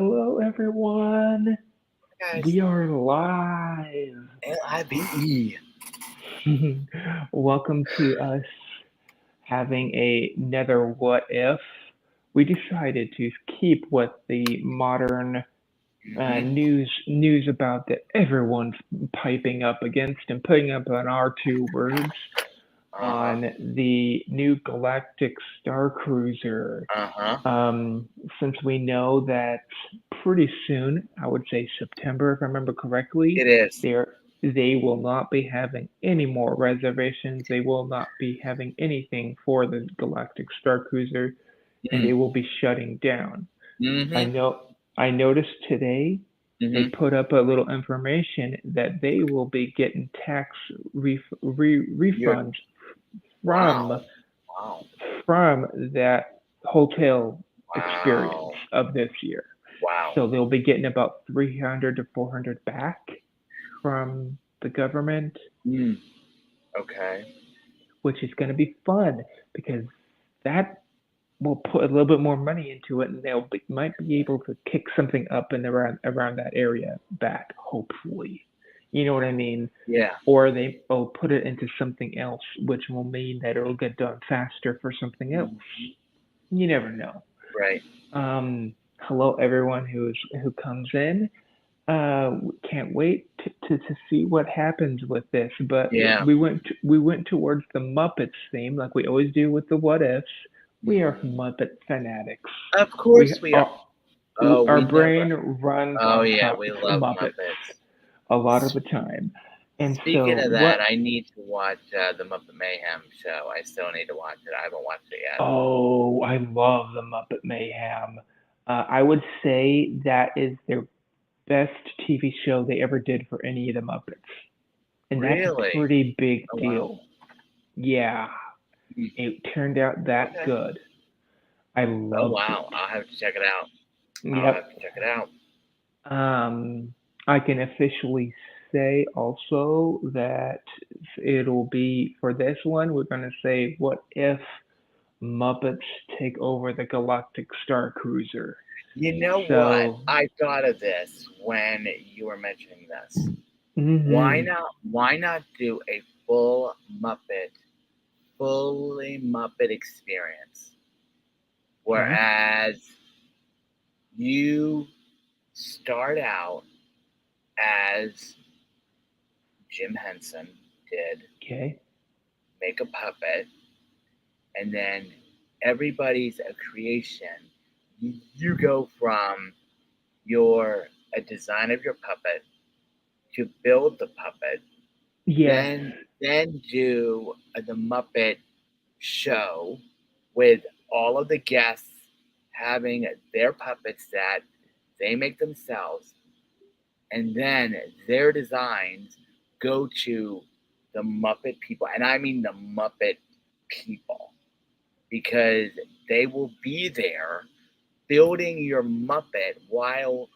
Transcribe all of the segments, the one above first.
Hello, everyone. Guys, We are live. LIVE. Welcome to us having another what if. We decided to keep with the modern news about that everyone's piping up against and putting up on our two words Uh-huh. on the new galactic starcruiser. Uh-huh. Um, since we know that pretty soon, I would say September, if I remember correctly, It is. they will not be having any more reservations. They will not be having anything for the Galactic Star Cruiser, and they Mm. will be shutting down. I Mm-hmm. know. I noticed today they Mm-hmm. put up a little information that they will be getting tax You're refunds from wow. Wow. from that hotel experience Wow. of this year. Wow. So they'll be getting about 300 to 400 back from the government, Mm. Okay. which is going to be fun because that will put a little bit more money into it, and might be able to kick something up and around that area back, hopefully. You know what I mean? Yeah. Or they will put it into something else, which will mean that it'll get done faster for something else. Mhm. You never know. Right. Hello everyone who comes in. Can't wait to see what happens with this. But Yeah. we went towards the Muppets theme like we always do with the what ifs. We are Mhm. Muppet fanatics. Of We course we are. are Oh, our we never. brain runs Oh on yeah, top we of love Muppets Muppets. a lot of S- the time. And Speaking so of that, what I need to watch the Muppet Mayhem show. I still need to watch it. I haven't watched it yet. Oh, I love the Muppet Mayhem. I would say that is their best TV show they ever did for any of the Muppets. And that's a Really? pretty big Oh wow. deal. Yeah, Mm. it turned out that Okay. good. I Oh loved it. wow, I'll have to check it out. I'll have Yep. to check it out. I can officially say also that it'll be for this one, we're going to say, what if Muppets take over the Galactic Star Cruiser? You know what? So, I thought of this when you were mentioning this. Why hmm not? Why not do a full Muppet, fully Muppet experience? okay, Whereas you start out as Jim Henson did, okay, make a puppet, and then everybody's a creation. You go from your a design of your puppet to build the puppet, yes, then do the Muppet show with all of the guests having their puppets that they make themselves, and then their designs go to the Muppet people, and I mean the Muppet people, because they will be there building your Muppet while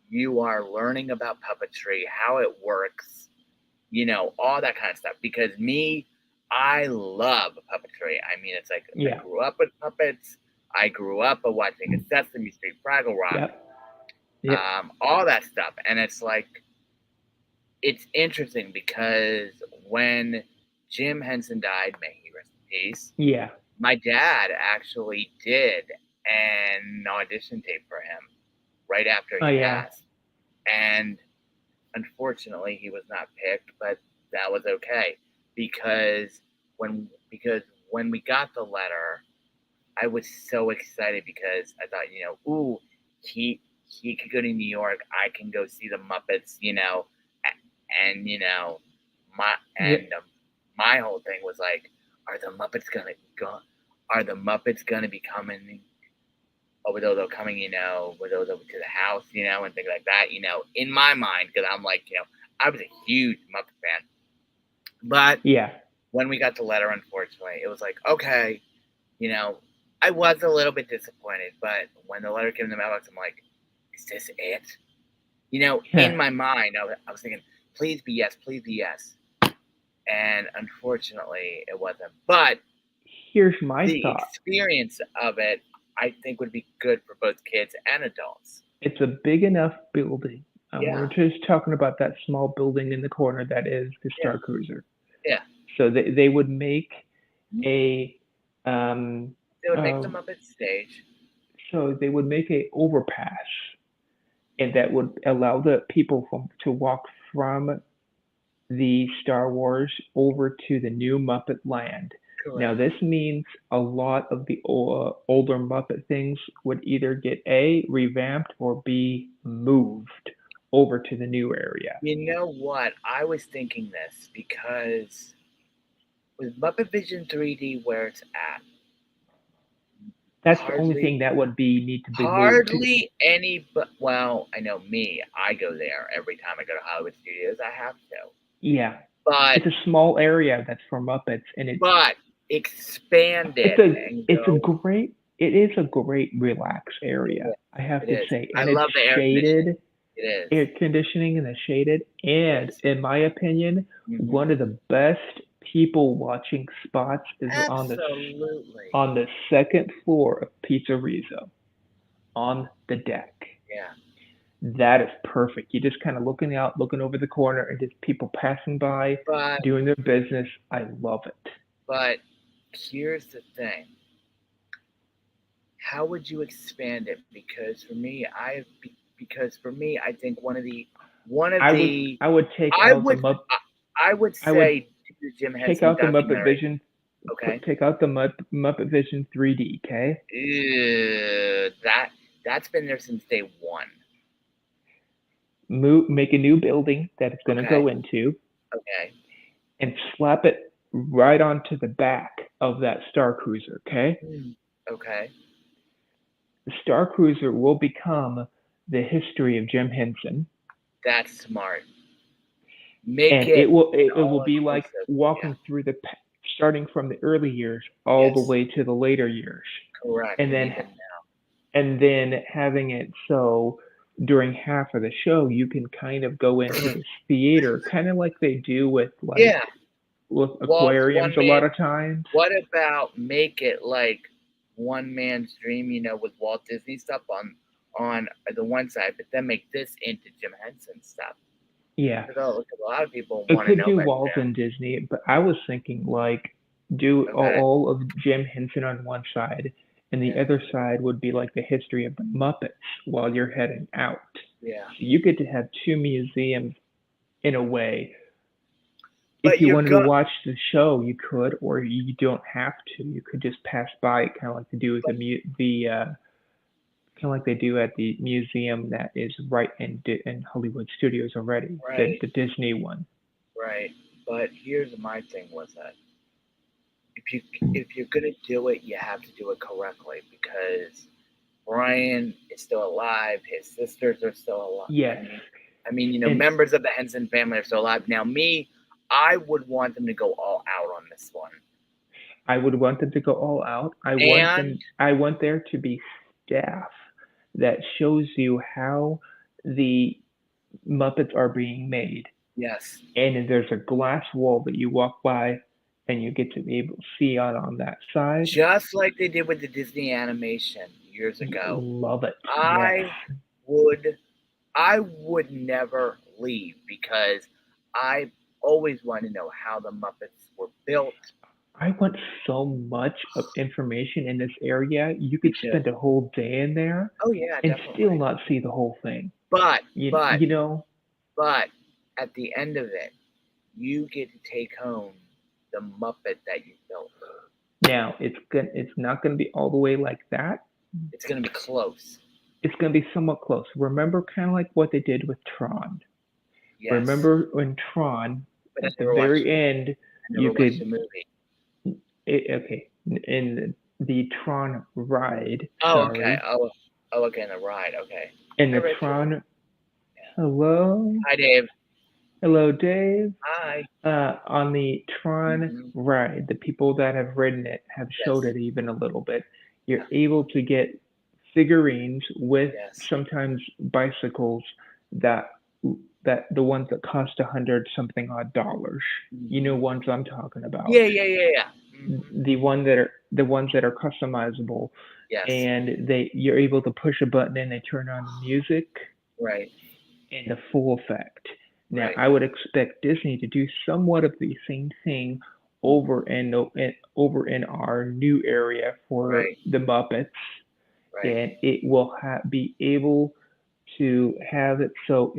you are learning about puppetry, how it works, all that kind of stuff. Because me, I love puppetry. I mean, it's like I yeah, grew up with puppets. I grew up watching Sesame Street, Fraggle Rock, yep, yep, all that stuff, and it's like it's interesting because when Jim Henson died, may he rest in peace, yeah, my dad actually did an audition tape for him right after oh he yeah, passed. And unfortunately, he was not picked, but that was okay because when we got the letter, I was so excited because I thought, ooh, he could go to New York. I can go see the Muppets, and my yep, and my whole thing was like, are the Muppets gonna go? Are the Muppets gonna be coming over those are coming, with those over to the house, and things like that, in my mind, because I'm like, I was a huge Muppet fan. But yeah. when we got the letter, unfortunately, it was like, okay, you know, I was a little bit disappointed, but when the letter came in the mailbox, I'm like, is this it? In my mind, I was thinking, please be yes, please be yes. And unfortunately, it wasn't. But Here's my the thought. experience of it, I think would be good for both kids and adults. It's a big enough building. We're Yeah, just talking about that small building in the corner that is the yeah, starcruiser. yeah. So they would make a um They would make uh them up at stage. so they would make a overpass, and that would allow the people to walk from the Star Wars over to the new Muppet Land. Now, Correct. this means a lot of the older Muppet things would either get A, revamped, or B, moved over to the new area. You know what? I was thinking this because with Muppet Vision 3D where it's at, That's the only hardly thing that would be need to be moved to. hardly any but well, I know me, I go there every time I go to Hollywood Studios. I have to. Yeah, But it's a small area that's for Muppets, and but expand it's it a and it's a go. great it is a great relax It area, is. I have It to is. say, I and it's love the air conditioning. shaded, It is. air conditioning and the shaded, and Yes. in my opinion, Hmm. one of the best people watching spots is Absolutely. on the second floor of Pizzerizzo on the deck. Yeah. That is perfect. You're just kind of looking out, looking over the corner, and just people passing by, But doing their business. I love it. but here's the thing. How would you expand it? Because for me, I think one of I would the I would take I out the would Mupp I would I would say do the Jim take Henson out the Muppet documentary. Vision, Okay. take out the Muppet Vision 3D. Okay, Ew, that's been there since day one. make a new building that it's going to Okay. go into, Okay. and slap it right onto the back of that Star Cruiser. Okay, Hmm. Okay. the Star Cruiser will become the history of Jim Henson, That's smart. Make and it it will an it will all be like inclusive. Yeah. walking through starting from the early years all the Yes. way to the later years, Correct. and And then even now. having it so during half of the show you can kind of go into this theater, kind of like they do with Yeah. Walt's aquariums one a lot man. of times. What about make it like one man's dream, with Walt Disney stuff on the one side, but then make this into Jim Henson stuff? Yeah, Because a lot of people it want to could know do about Walt Jim. and Disney, but I was thinking like do Okay. all of Jim Henson on one side, and the Yeah. other side would be like the history of the Muppets while you're heading out. Yeah. So you get to have two museums in a way. If But you you're wanted to go. watch the show, you could, or you don't have to. You could just pass by it, kind of like they do with But kind of like they do at the museum that is right in Hollywood Studios already, right. the Disney one. Right. But here's my thing with it. If you're gonna do it, you have to do it correctly because Brian is still alive. His sisters are still alive. Yes, I mean, and members of the Henson family are still alive. Now, me, I would want them to go all out on this one. I would want them to go all out. And I want there to be staff that shows you how the Muppets are being made, yes, and there's a glass wall that you walk by, and you get to be able to see out on that side. just like they did with the Disney animation years ago, Love it. Yes. I would, I would never leave because I always want to know how the Muppets were built. I want so much of information in this area. You Me could too. spend a whole day in there Oh yeah, and still definitely. not see the whole thing. But but You know, but at the end of it, you get to take home the Muppet that you built. now it's not gonna be all the way like that. It's gonna be close. It's gonna be somewhat close. Remember kind of like what they did with Tron. Yes, Remember when Tron but at the very end I you never watched could the movie. okay, in the Tron ride, Oh, okay. sorry. Oh, okay. In the ride. Okay. In Hi, the Rachel. Tron, Yeah. hello? Hi, Dave. Hello, Dave. Hi. On the Tron Hmm. ride, the people that have ridden it have showed Yes. it even a little bit. You're Yeah. able to get figurines with Yes. sometimes bicycles that the ones that cost $100 something odd dollars. You know Hmm. ones I'm talking about. Yeah. Yeah. Yeah. Yeah. Mm-hmm. the ones that are customizable, Yes. and you're able to push a button and they turn on the music Right. and the full effect. Now, Right. I would expect Disney to do somewhat of the same thing Mm-hmm. over in our new area for Right. the Muppets, Right. and it will be able to have it so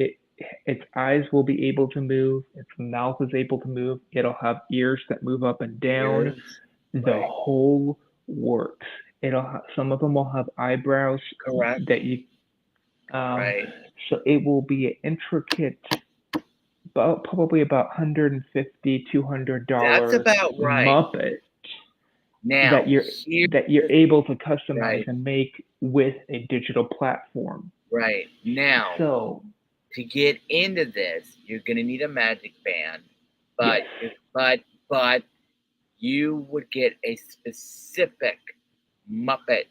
its eyes will be able to move, its mouth is able to move, it'll have ears that move up and down, Ears. the Right. whole works. Some of them will have eyebrows Correct. that you um, Right. so it will be an intricate, about probably about 150 That's $200 about right. Muppet Now, that here's you're the able to customize right. and make with a digital platform. Right. Now, So to get into this, you're gonna need a magic band, yes, but but you would get a specific Muppet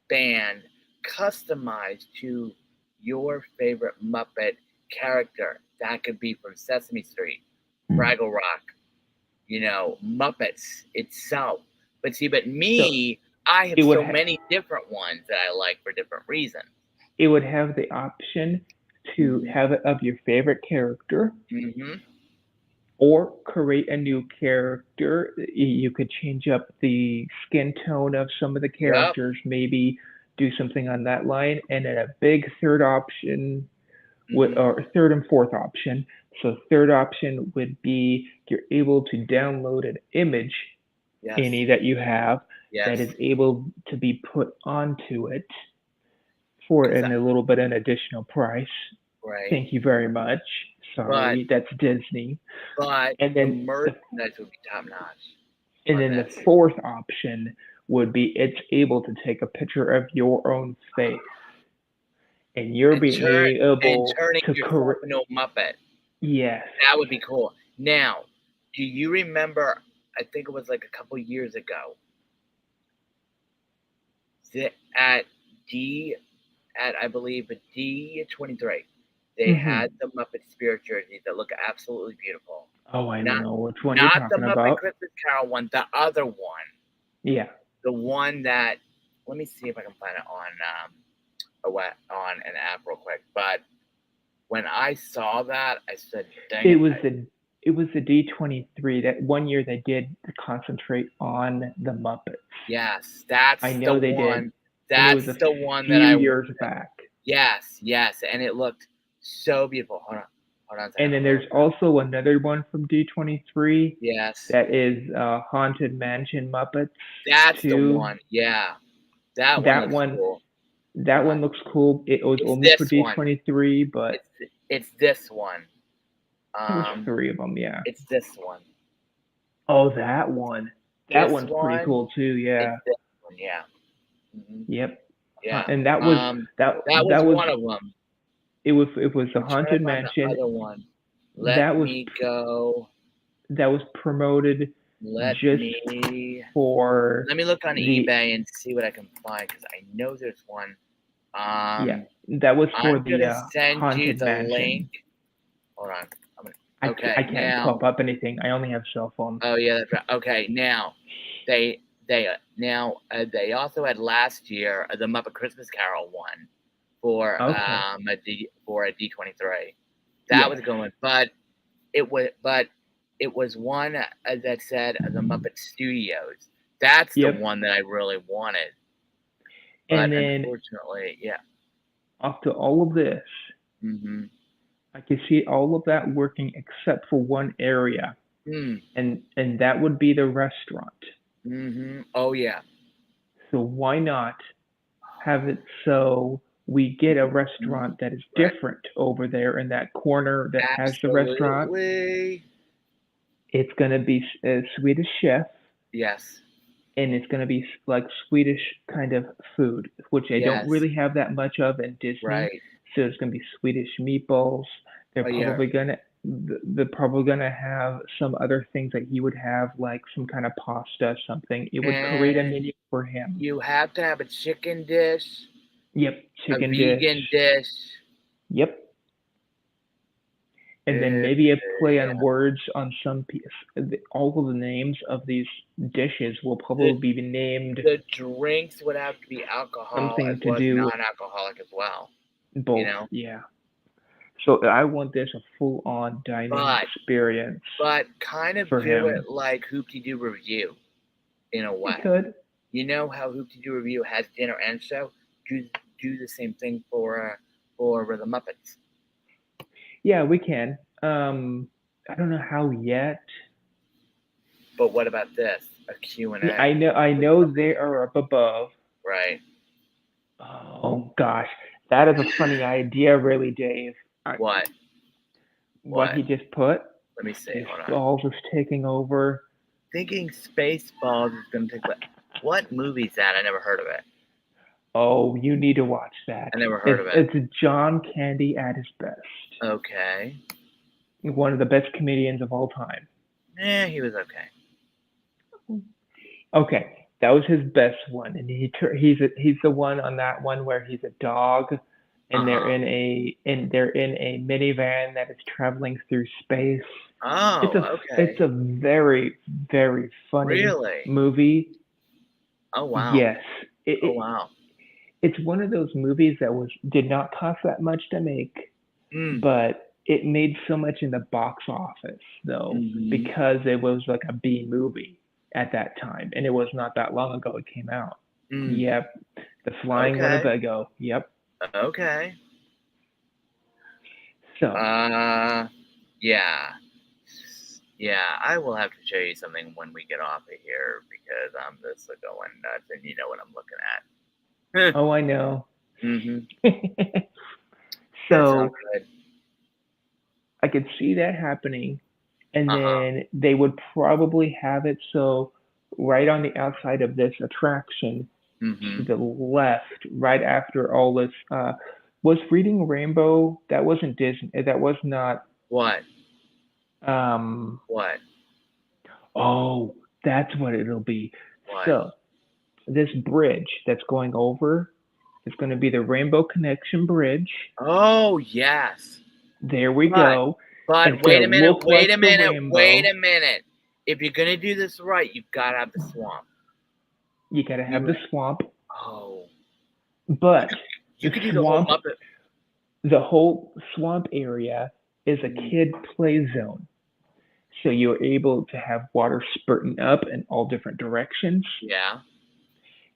band customized to your favorite Muppet character. That could be from Sesame Street, Fraggle Rock, Muppets itself. But so me, I have it would so many different ones that I like for different reasons. it would have the option to Hmm. have it of your favorite character Hmm. or create a new character. You could change up the skin tone of some of the Yep. characters, maybe do something on that line, and then a big third option Hmm. or third and fourth option. So third option would be you're able to download an image, Yes. any that you have, that Yes. is able to be put onto it for Because a little bit an additional price. right. Thank you very much. But Sorry, that's Disney. but And the then the merchandise would be top notch and on then the this. fourth option would be it's able to take a picture of your own face, and you're And being able turning to yourself correct. into a Muppet. Yes, That would be cool. Now, do you remember? I think it was like a couple years ago. At D, at I believe D23, they hmm had the Muppet Spirit jerseys that look absolutely beautiful. Oh, I Not know which one you're not the talking Muppet about. Christmas Carol one, the other one, Yeah, the one that. Let me see if I can find it on an app real quick. But when I saw that, I said, "Dang it it!" was the it was the D23 that one year they did concentrate on the Muppets. Yes, I that's the know they did, one. and it was That's a the one that few I years wanted. back. Yes, yes, and it looked so beautiful. Hold on a second. And I'm then gonna there's look it up. also another one from D23 Yes, that is Haunted Mansion Muppets that's the too. one. Yeah, that one That looks one cool. that Hold one on. looks cool. It was It's only for this one. D23, but It's it's this one. I think it was Um, three of them. Yeah. it's this one. Oh, that one. That This one's pretty one. cool too. It's Yeah. this one. Yeah. Hmm. Yep. Yeah. And that was Um, that that was that was one of them. it was the I'm trying to Haunted find the Mansion other one. Let that was me go. that was promoted Let just me for let me look on the eBay and see what I can find because I know there's one. yeah, Um, that was for I'm the gonna send you Haunted the link. Mansion. Hold on. Okay, I can't now. pop up anything. I only have cell phone. Oh yeah, that's right. Okay, now they also had last year the Muppet Christmas Carol one Okay. for a D23. That Yes. was going, but it was one that said the Muppet Studios. That's the Yep. one that I really wanted, but And then unfortunately, yeah. after all of this, Mhm. I can see all of that working except for one area, Mm. and that would be the restaurant. Mhm. Oh yeah. So why not have it so we get a Mhm. restaurant that is Right. different over there in that corner that has the restaurant? Absolutely. It's gonna be a Swedish chef, Yes. and it's gonna be like Swedish kind of food, which I don't Yes. really have that much of in Disney. Right. So it's gonna be Swedish meatballs. They're Oh yeah. probably gonna they're probably gonna have some other things that he would have, like some kind of pasta, something. It would create a And menu for him. you have to have a chicken dish, Yep, a chicken dish. vegan dish. Yep. and then Uh, maybe a play on yeah. words on some piece. All of the names of these dishes will The probably be named the drinks would have to be alcohol as something to well as do with non-alcoholic as well. You both. know, Yeah. So I want this a full-on dining but experience kind of for do it him. like Hoopty Doo Review in a We way. could. You know how Hoopty Doo Review has dinner and show? Do do the same thing for the Muppets. Yeah, we can. I don't know how yet. But what about this? A Yeah, Q&A I with know Muppet, they are up above. right? Oh gosh, that is a funny idea, really, Dave. What? What What? he just put, Let me see. Hold on. Spaceballs is taking over. Thinking Spaceballs is going to take. What movie is that? I never heard of it. Oh, you need to watch that. I never heard of it. It's John Candy at his best. Okay. One of the best comedians of all time. He was okay. Okay, that was his best one, and he's the one on that one where he's a dog, and Uh-huh. they're in a minivan that is traveling through space. It's a Oh, it's okay. a very very funny Really? movie. Oh, wow. Yes, it, Oh, it wow. it's one of those movies that was did not cost that much to make, Mm. but it made so much in the box office though Mm-hmm. because it was like a B movie at that time, and it was not that long ago it came out. Mm. Yep, the Flying Okay. Winnebago. Yep. Okay. So Uh, yeah. Yeah, I will have to show you something when we get off of here because I'm just going nuts and you know what I'm looking at. oh, I know. Mm-hmm. It's all So good. I could see that happening, and Uh-huh. then they would probably have it so right on the outside of this attraction to Mm-hmm. the left, right after all this. Was Reading Rainbow? That wasn't Disney. That was not. What? Um. What? Oh, that's what it'll be. What? So this bridge that's going over is going to be the Rainbow Connection Bridge. Oh, yes. There we But go. And but it's going wait to a minute, look wait like a the minute, wait rainbow. a minute. If you're gonna do this right, you've gotta have the swamp. You got to have You the swamp, oh you but could the you could do the whole swamp, Muppet. the whole swamp area is a Mm, kid play zone. So you're able to have water spurting up in all different directions. yeah.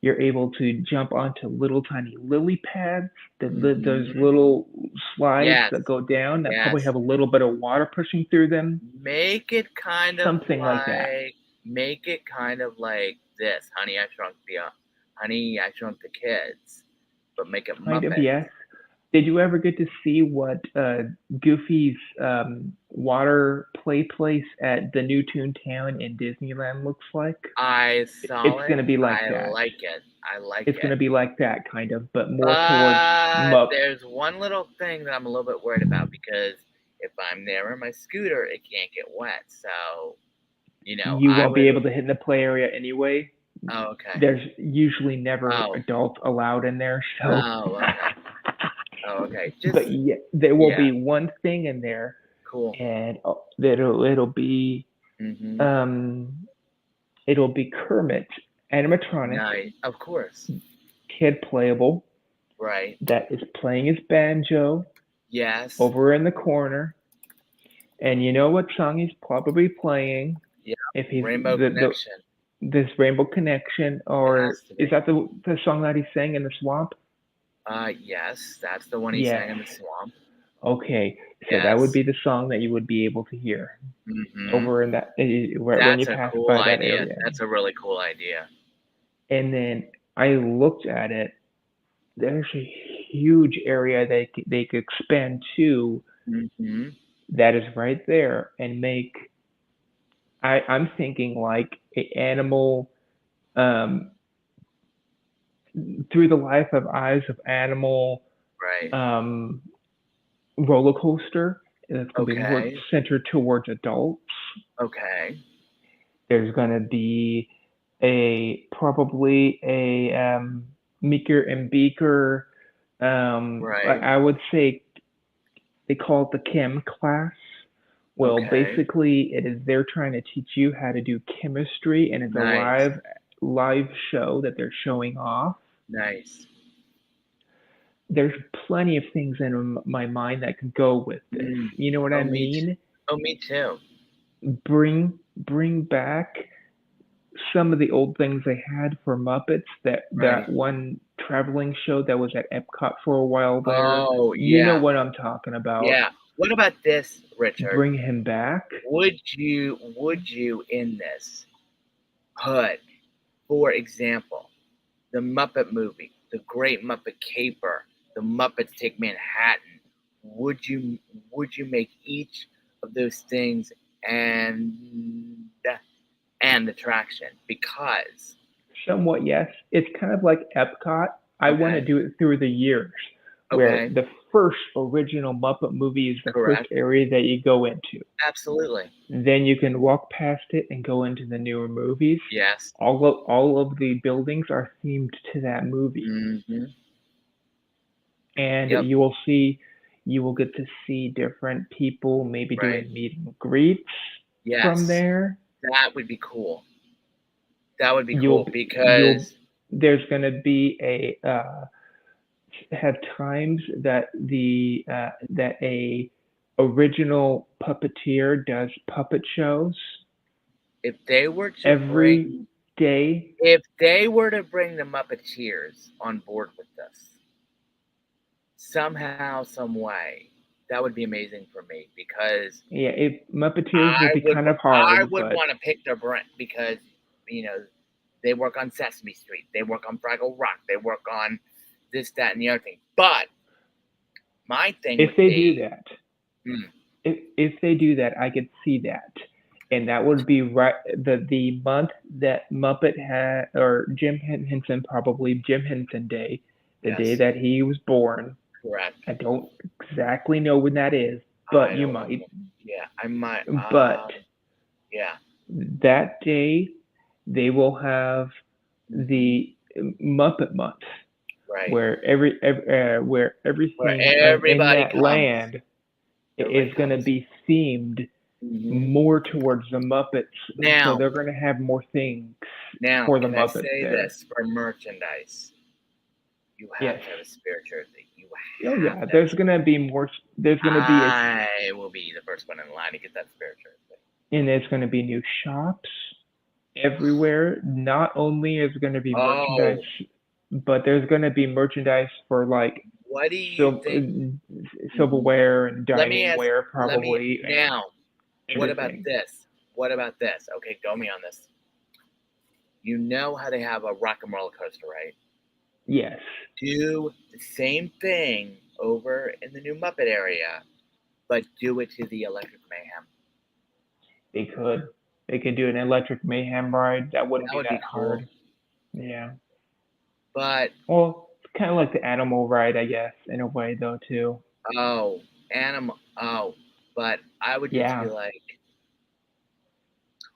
You're able to jump onto little tiny lily pads, those Mm-hmm. little slides Yes, that go down that probably yes. have a little bit of water pushing through them. Make it kind of Something like that. this, Honey, I Shrunk the Kids, but make it Kind of, Muppet. yes. Did you ever get to see what Goofy's water play place at the new Toontown in Disneyland looks like? I saw It's it. going to be like I that. like it. I like It's going it. to be like that, kind of, but more towards But Mupp. there's one little thing that I'm a little bit worried about because if I'm there in my scooter, it can't get wet. So, You I won't be would. able to hit in the play area anyway. Oh, okay. There's usually never Oh, adults allowed in there, so. oh, okay. Oh, okay. But Just, yeah, there will yeah, be one thing in there, cool. and it'll be Mm-hmm. um it'll be Kermit animatronic, Nice. Of course. kid playable, Right. that is playing his banjo Yes. over in the corner. And you know what song he's probably playing Yeah. if he's Rainbow Connection. this Rainbow Connection, It or has to is be. that the song that he sang in the swamp? Yes. That's the one he Yes. sang in the swamp. Okay, so that would Yes. be the song that you would be able to hear Mm-hmm. over in that when you That's a pass cool by that idea. area. That's a really cool idea. And then I looked at it. There's a huge area they could expand to Mm-hmm. that is right there and make. I'm thinking like a animal um, through the life of eyes of animal Right. um, roller coaster, and it's going to be more Okay. centered towards adults. Okay. There's going to be a probably a Meeker and Beaker. Right. I would say they call it the chem class. Well, Okay. basically, it is they're trying to teach you how to do chemistry, and it's a Nice. live show that they're showing off. Nice. There's plenty of things in my mind that could go with this. Mm. You know what I Oh, me. mean? Oh, me too. Bring back some of the old things they had for Muppets. That Right. one traveling show that was at Epcot for a while there. Oh, You know yeah. what I'm talking about. Yeah. What about this, Richard? Bring him back. Would you in this put, for example, the Muppet movie, The Great Muppet Caper, The Muppets Take Manhattan? Would you make each of those things and attraction? Because Somewhat, yes. It's kind of like Epcot. I want to okay, do it through the years, where okay, the first original Muppet movie is the first correct, area that you go into. absolutely, Then you can walk past it and go into the newer movies. yes, All of the buildings are themed to that movie, mm-hmm. and Yep, you will get to see different people, maybe right, doing meet and greets from yes, there. that would be cool. That would be You'll cool be- you'll because there's going to be a have times that a original puppeteer does puppet shows if they were to every bring day. if they were to bring the Muppeteers on board with this somehow, some way, that would be amazing for me because Yeah, Muppeteers would I be would kind of I hard, would but want to pick their brain because you know they work on Sesame Street, they work on Fraggle Rock, they work on this, that, and the other thing. But my thing if would they do be, that, hmm, if they do that, I could see that, and that would be right the month that Muppet had or Henson, probably Jim Henson Day, the day yes, that he was born. correct. I don't exactly know when that is, but I you don't know. might. Yeah, I might. But Yeah. that day they will have Hmm. the Muppet Month, Right. where where Where everything in everybody that comes. land Everybody is going to comes. be themed Hmm. more towards the Muppets, so Now, they're going to have more things now, for the can I Muppets say there. this for merchandise? You Yes. have to have a spirit jersey. You Oh have yeah. to have a There's spirit. going to be more. There's going to be I will be the first one in line to get that spirit jersey. and there's going to be new shops everywhere. Not only is going to be merchandise, Oh, but there's going to be merchandise for like what do you sil- think? Mhm. silverware and Let me dining ask. ware Let me probably and now. What about everything. this? What about this? Okay, go me on this. You know how they have a rock and roller coaster, right? Yes, Do the same thing over in the new Muppet area, but do it to the Electric Mayhem. they could. They could do an electric mayhem ride. That wouldn't That be would be that cool. hard. Yeah. But Well, it's kind of like the animal ride, I guess, in a way though too. oh, animal. Oh, but I would just be Yeah. like,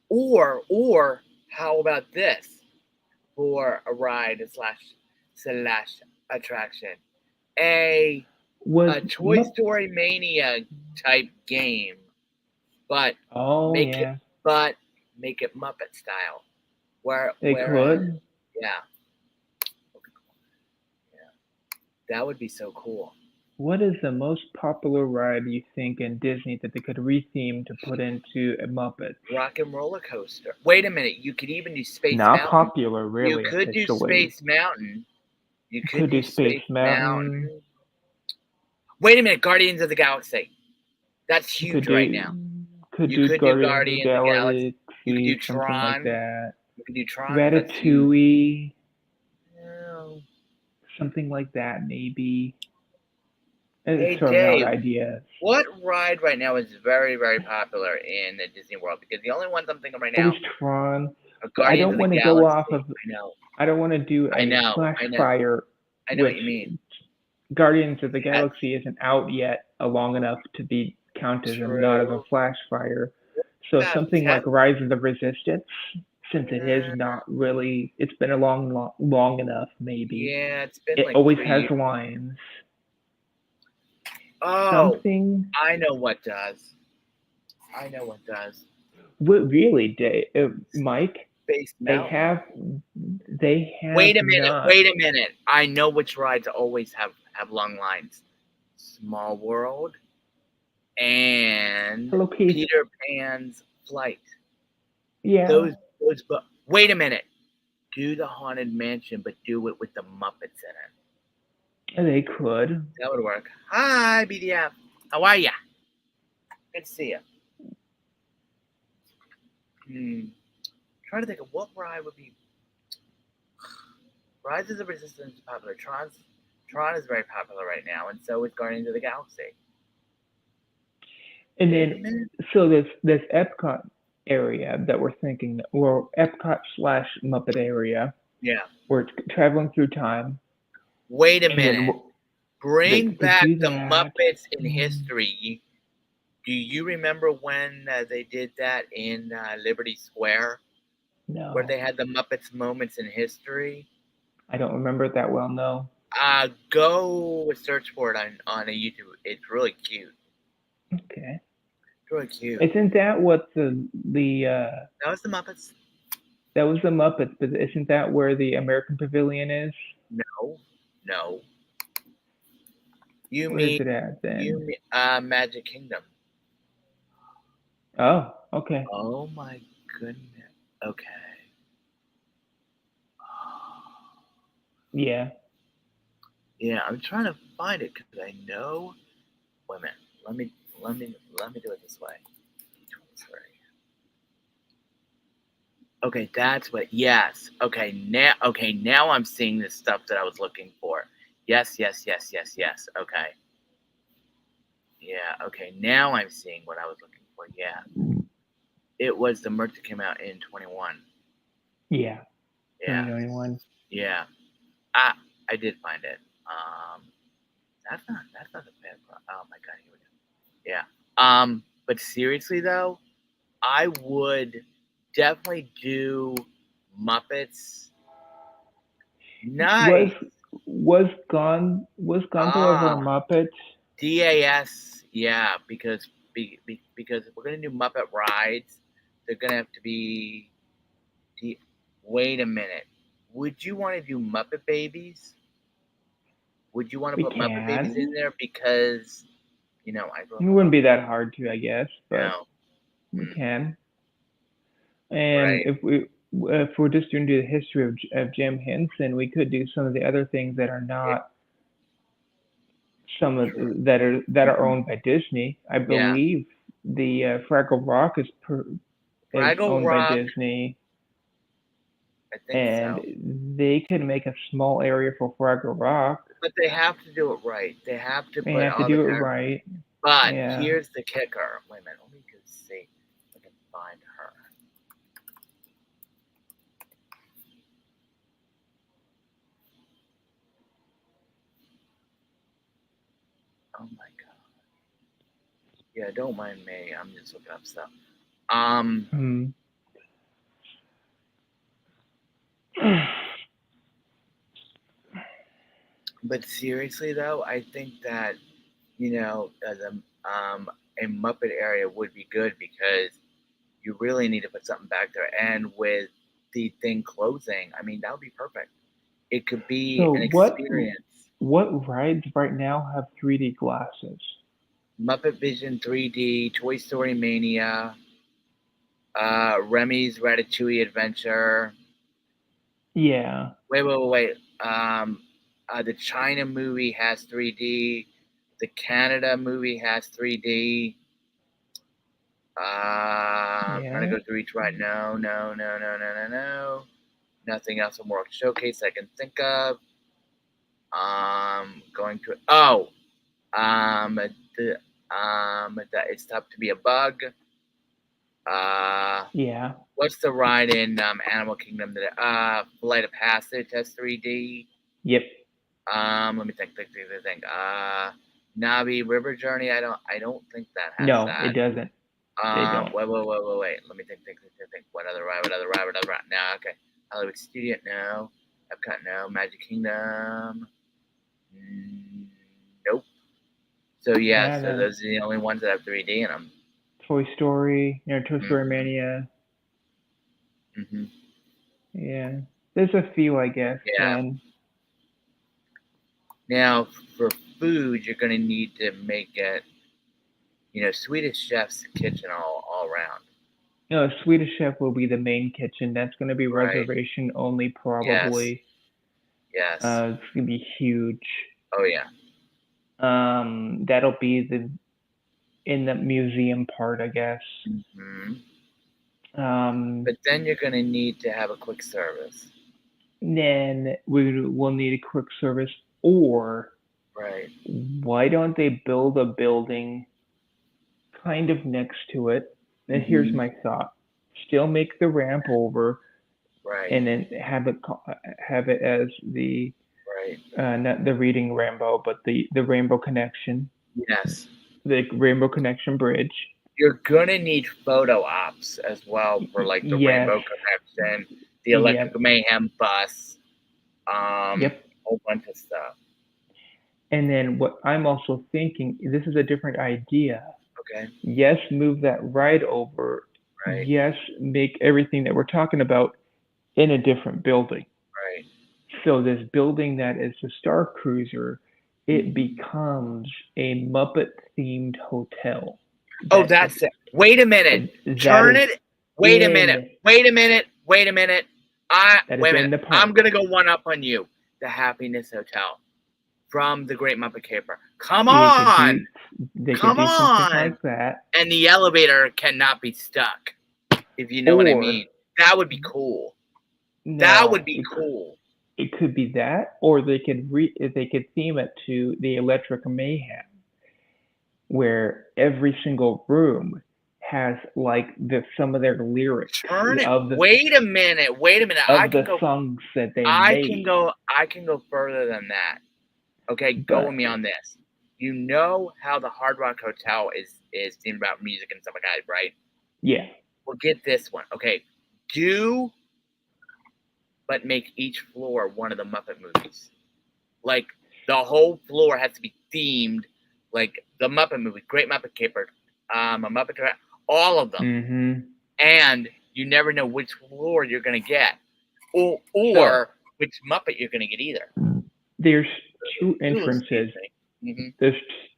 or how about this for a ride slash attraction? A Was a Toy Mupp- Story Mania type game, but Oh make it yeah, but make it Muppet style. they Whereas, could. yeah, yeah, that would be so cool. What is the most popular ride you think in Disney that they could retheme to put into a Muppets? Rock and roller coaster. Wait a minute, you could even do Space Not Mountain. popular, You really, could do officially. Space Mountain. You You could could do do Space Space Mountain. Mountain. Wait a minute, Guardians of the Galaxy. That's You huge right now. could You do could do Guardians of the Guardians of the Galaxy. You could do Galaxy, something like Tron. that. You could do Tron because that's huge. Ratatouille, Oh. something like that, maybe. And Hey it's throwing out Dave, ideas. what ride right now is very, very popular in the Disney World? Because the only ones I'm thinking right Always now Tron, are but I Guardians don't of the want to go off Galaxy. of. I know, I don't want to do I a know, Flash I know. Fire, I know what which you mean. Guardians of the That's Galaxy isn't out yet long enough to be counted as not as a true. Flash Fire. So About something like Rise of the Resistance, since it is uh, not really, it's been a long enough, maybe. yeah, it's been It like always 3 has years. lines. Oh, Something, I know what does. I know what does. What really, Mike? Space They Mountain. have they Wait have a minute. not. Wait a minute. I know which rides always have long lines. Small World and Hello Kitty. Peter Pan's Flight. Yeah, Those. But wait a minute. Do the Haunted Mansion, but do it with the Muppets in it. they could. That would work. Hi, BDF. How are ya? Good to see you. Trying to think of what ride would be. Rise of the Resistance is popular. Tron is very popular right now, and so is Guardians of the Galaxy. And then, so this Epcot area that we're thinking, or Epcot slash Muppet area, Yeah. where it's traveling through time. Wait a And then minute. they Bring could back do the that. Muppets in history. Do you remember when they did that in Liberty Square, where No, they had the Muppets moments in history? I don't remember it that well. No. Go search for it on a YouTube. It's really cute. Okay. It's really cute. Isn't that what That was the Muppets. that was the Muppets? But isn't that where the American Pavilion is? No. You Where is mean it at then? Magic Kingdom? Oh, okay. Oh my goodness. Okay. Yeah. Yeah, I'm trying to find it because I know. Wait a minute. Let me do it this way. Okay, that's what. Yes. Okay, now I'm seeing the stuff that I was looking for. Yes. Okay. Yeah. Okay, now I'm seeing what I was looking for. Yeah. It was the merch that came out in 21. Yeah. Yeah. 2021. Yeah. I did find it. That's not the bad part. Oh my god, here we go. Yeah. But seriously though, I would definitely do Muppets. Was Nice. Gondola ever a Ah, Muppet? DAS. Yeah, because if we're gonna do Muppet rides, they're gonna have to be. Wait a minute. Would you want to do Muppet Babies? Would you want to We put Muppet Babies in can. there because I grew It up a wouldn't be Muppet. that hard to, I guess, but No. we Mm, can. And right. if we're just going to do the history of Jim Henson, we could do some of the other things that are Yeah, not some of true. that are owned by Disney. I Yeah. believe the Fraggle Rock is Fraggle owned by Rock. Disney, I think and so. they could make a small area for Fraggle Rock. But they have to do it right. They have to They put have to all the do it characters. right. But Yeah. here's the kicker. Wait a minute. Let me go see if I can find her. Oh my god. Yeah, don't mind me. I'm just looking up stuff. Hmm. But seriously though, I think that a Muppet area would be good because you really need to put something back there. And with the thing closing, I mean that would be perfect. It could be So an experience. what rides right now have 3D glasses? Muppet Vision 3D, Toy Story Mania, Remy's Ratatouille Adventure. Yeah. Wait. The China movie has 3D. The Canada movie has 3D. I'm trying to Yeah. go through each right. No. Nothing else in World Showcase I can think of. Going to the that it's tough to be a bug. Uh, Yeah. what's the ride in Animal Kingdom that Flight of Passage has 3D? Yep. Let me think. Navi River Journey. I don't think that has No, it that. doesn't. They don't. Wait. Let me think. What other ride? No, okay. Hollywood Studio, no. Epcot, no. Magic Kingdom, nope. So yeah, Yeah, so those are the only ones that have 3D in them. Toy Story, Toy Story Mm-hmm. Mania. Mm-hmm. Yeah, there's a few, I guess. Yeah. Then Now, for food, you're going to need to make it, Swedish Chef's kitchen all around. Swedish Chef will be the main kitchen. That's going to be Right. reservation only, Yes. probably. Yes. It's gonna be huge. Oh, yeah. That'll be in the museum part, I guess. Mm-hmm. Um, But then you're going to need to have a quick service. then will need a quick service, or Right. why don't they build a building kind of next to it? And here's Mm-hmm. my thought: still make the ramp over, Right. and then have it as the Right. not the Reading Rainbow, but the Rainbow Connection, Yes. the Rainbow Connection Bridge. You're going to need photo ops as well for like the Yes. Rainbow Connection, the Electric Yep. Mayhem bus, Yep. whole bunch of stuff. And then what I'm also thinking, this is a different idea. Okay. Yes, move that right over. Right. Yes, make everything that we're talking about in a different building. Right. So this building that is the starcruiser, it Mhm. becomes a Muppet themed hotel. Oh, That that's it. Wait a minute. that Turn is it. Wait a minute. in Wait a minute. Wait a minute. that is Wait a in minute. the I'm park. gonna go one up on you. The Happiness Hotel from the Great Muppet Caper. Come They could on. do they could Come do something on. like that. And the elevator cannot be stuck. If you know what I mean. Or That would be cool. That would now be cool. it could be that, or they could theme it to the Electric Mayhem, where every single room has like some of their lyrics Turn it. of the Wait a minute. Wait a minute. I of can the go. songs that they I can made. go. I can go further than that. Okay, go with But me on this. You know how the Hard Rock Hotel is themed about music and stuff like that, right? yeah, Well, get this one. Okay, but make each floor one of the Muppet movies. Like the whole floor has to be themed, like the Muppet movie, Great Muppet Caper, a Muppet, all of them, mm-hmm. and you never know which floor you're gonna get, or So which Muppet you're gonna get either. there's two Excuse entrances. me. Mm-hmm. There's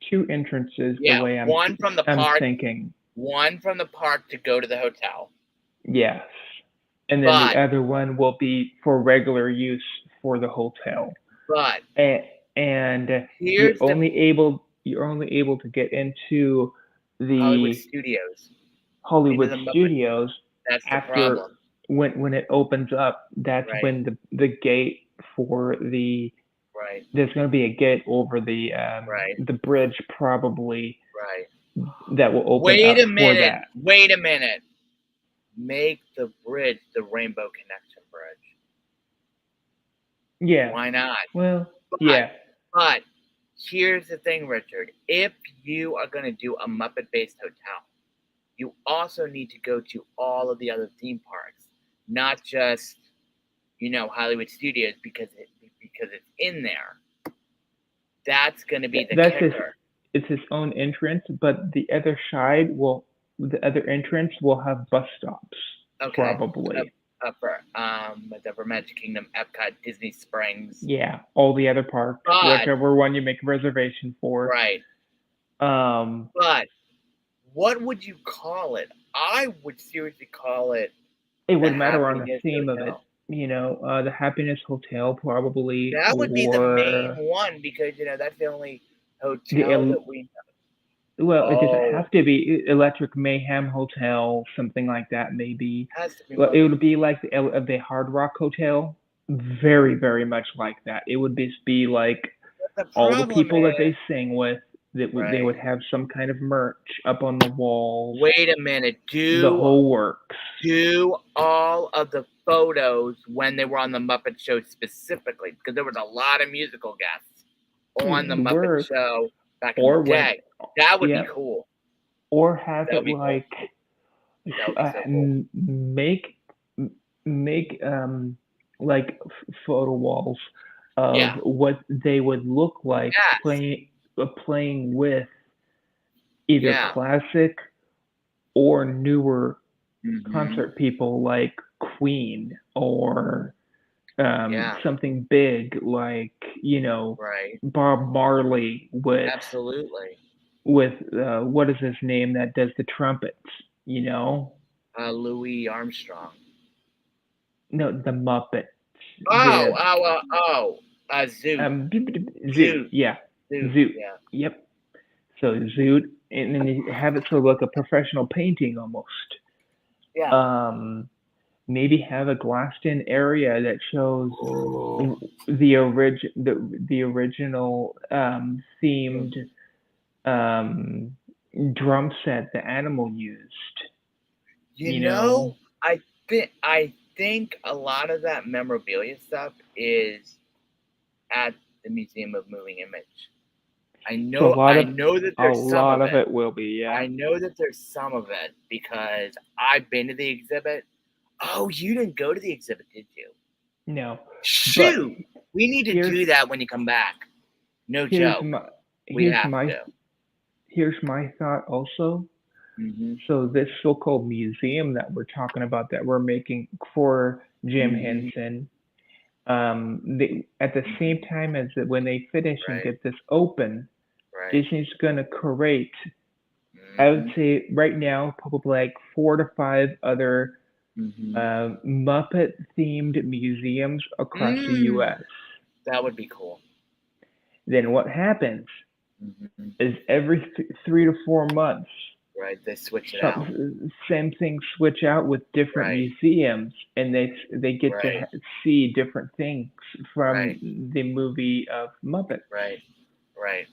two entrances. The Yeah, way one from the I'm park, thinking. one from the park to go to the hotel. Yes, and then the But other one will be for regular use for the hotel. but And here's the you're only able to get into Hollywood the Studios into Hollywood the Muppet. Studios That's the after problem, when it opens up. That's right? when the gate for the Right, there's going to be a gate over right, the bridge probably right. that will open Wait up a for minute. that. Wait a minute. Make the bridge the Rainbow Connection Bridge. Yeah. Why not? Well, But yeah. but here's the thing, Richard. If you are going to do a Muppet-based hotel, you also need to go to all of the other theme parks, not just Hollywood Studios because it's in there. That's going to be the That's kicker. it's his own entrance, but the other entrance will have bus stops Okay. probably. For Magic Kingdom, Epcot, Disney Springs. Yeah, all the other parks, But whichever one you make a reservation for. right. Um, But what would you call it? I would seriously call it it the would matter on the Happiness theme of it. Hotel. The Happiness Hotel probably, That would be the main or one because that's the only the hotel that we know. well, it doesn't Oh, have to be Electric Mayhem Hotel, something like that maybe. has to be Well, it Muppet. would be like the Hard Rock Hotel, very very much like that. It would be like But the all the problem people that is, they sing with they right? would have some kind of merch up on the walls, Wait a minute. the whole works. Do all of the photos when they were on the Muppet Show specifically because there was a lot of musical guests on the Muppet Were Show back in the or when day. That would be yeah, cool. or have That would it be cool. like That would be so cool. make like photo walls of Yeah. what they would look like Yes. playing with either Yeah. classic or newer Mm-hmm. concert people like Queen or Yeah. something big like Right. Bob Marley Absolutely. with what is his name that does the trumpets? You know, Louis Armstrong. no, the Muppets, Oh, the oh, oh, oh. Zoot. Zoot, Zoot. yeah, Zoot. Zoot, Yeah. yep. So Zoot, and then you have it so like a professional painting almost. Yeah. Um, maybe have a glassed in area that shows Oh. the original themed um, drum set the animal used. You You know, know, I think a lot of that memorabilia stuff is at the Museum of Moving Image. I so know I know that a there's some lot of of it. it will be, yeah. I know that there's some of it because I've been to the exhibit. Oh, you didn't go to the exhibit, did you? No, but Shoot. We need to here's do that when you come back. No here's joke. my We here's have my to. here's my thought also. Mm-hmm. So this so-called museum that we're talking about that we're making for Jim Mm-hmm. Henson, at the same Mm-hmm. time as when they finish and Right. get this open, Right. Disney's gonna create, I would Mm-hmm. say right now, probably like 4 to 5 other Mm-hmm. Muppet themed museums across the Mm. US. That would be cool. Then what happens Mm-hmm. is every 3 to 4 months, Right. They switch it out. same thing switch out with different Right. museums, and they get to Right. see different things from Right. the movie of Muppets. Right. Right.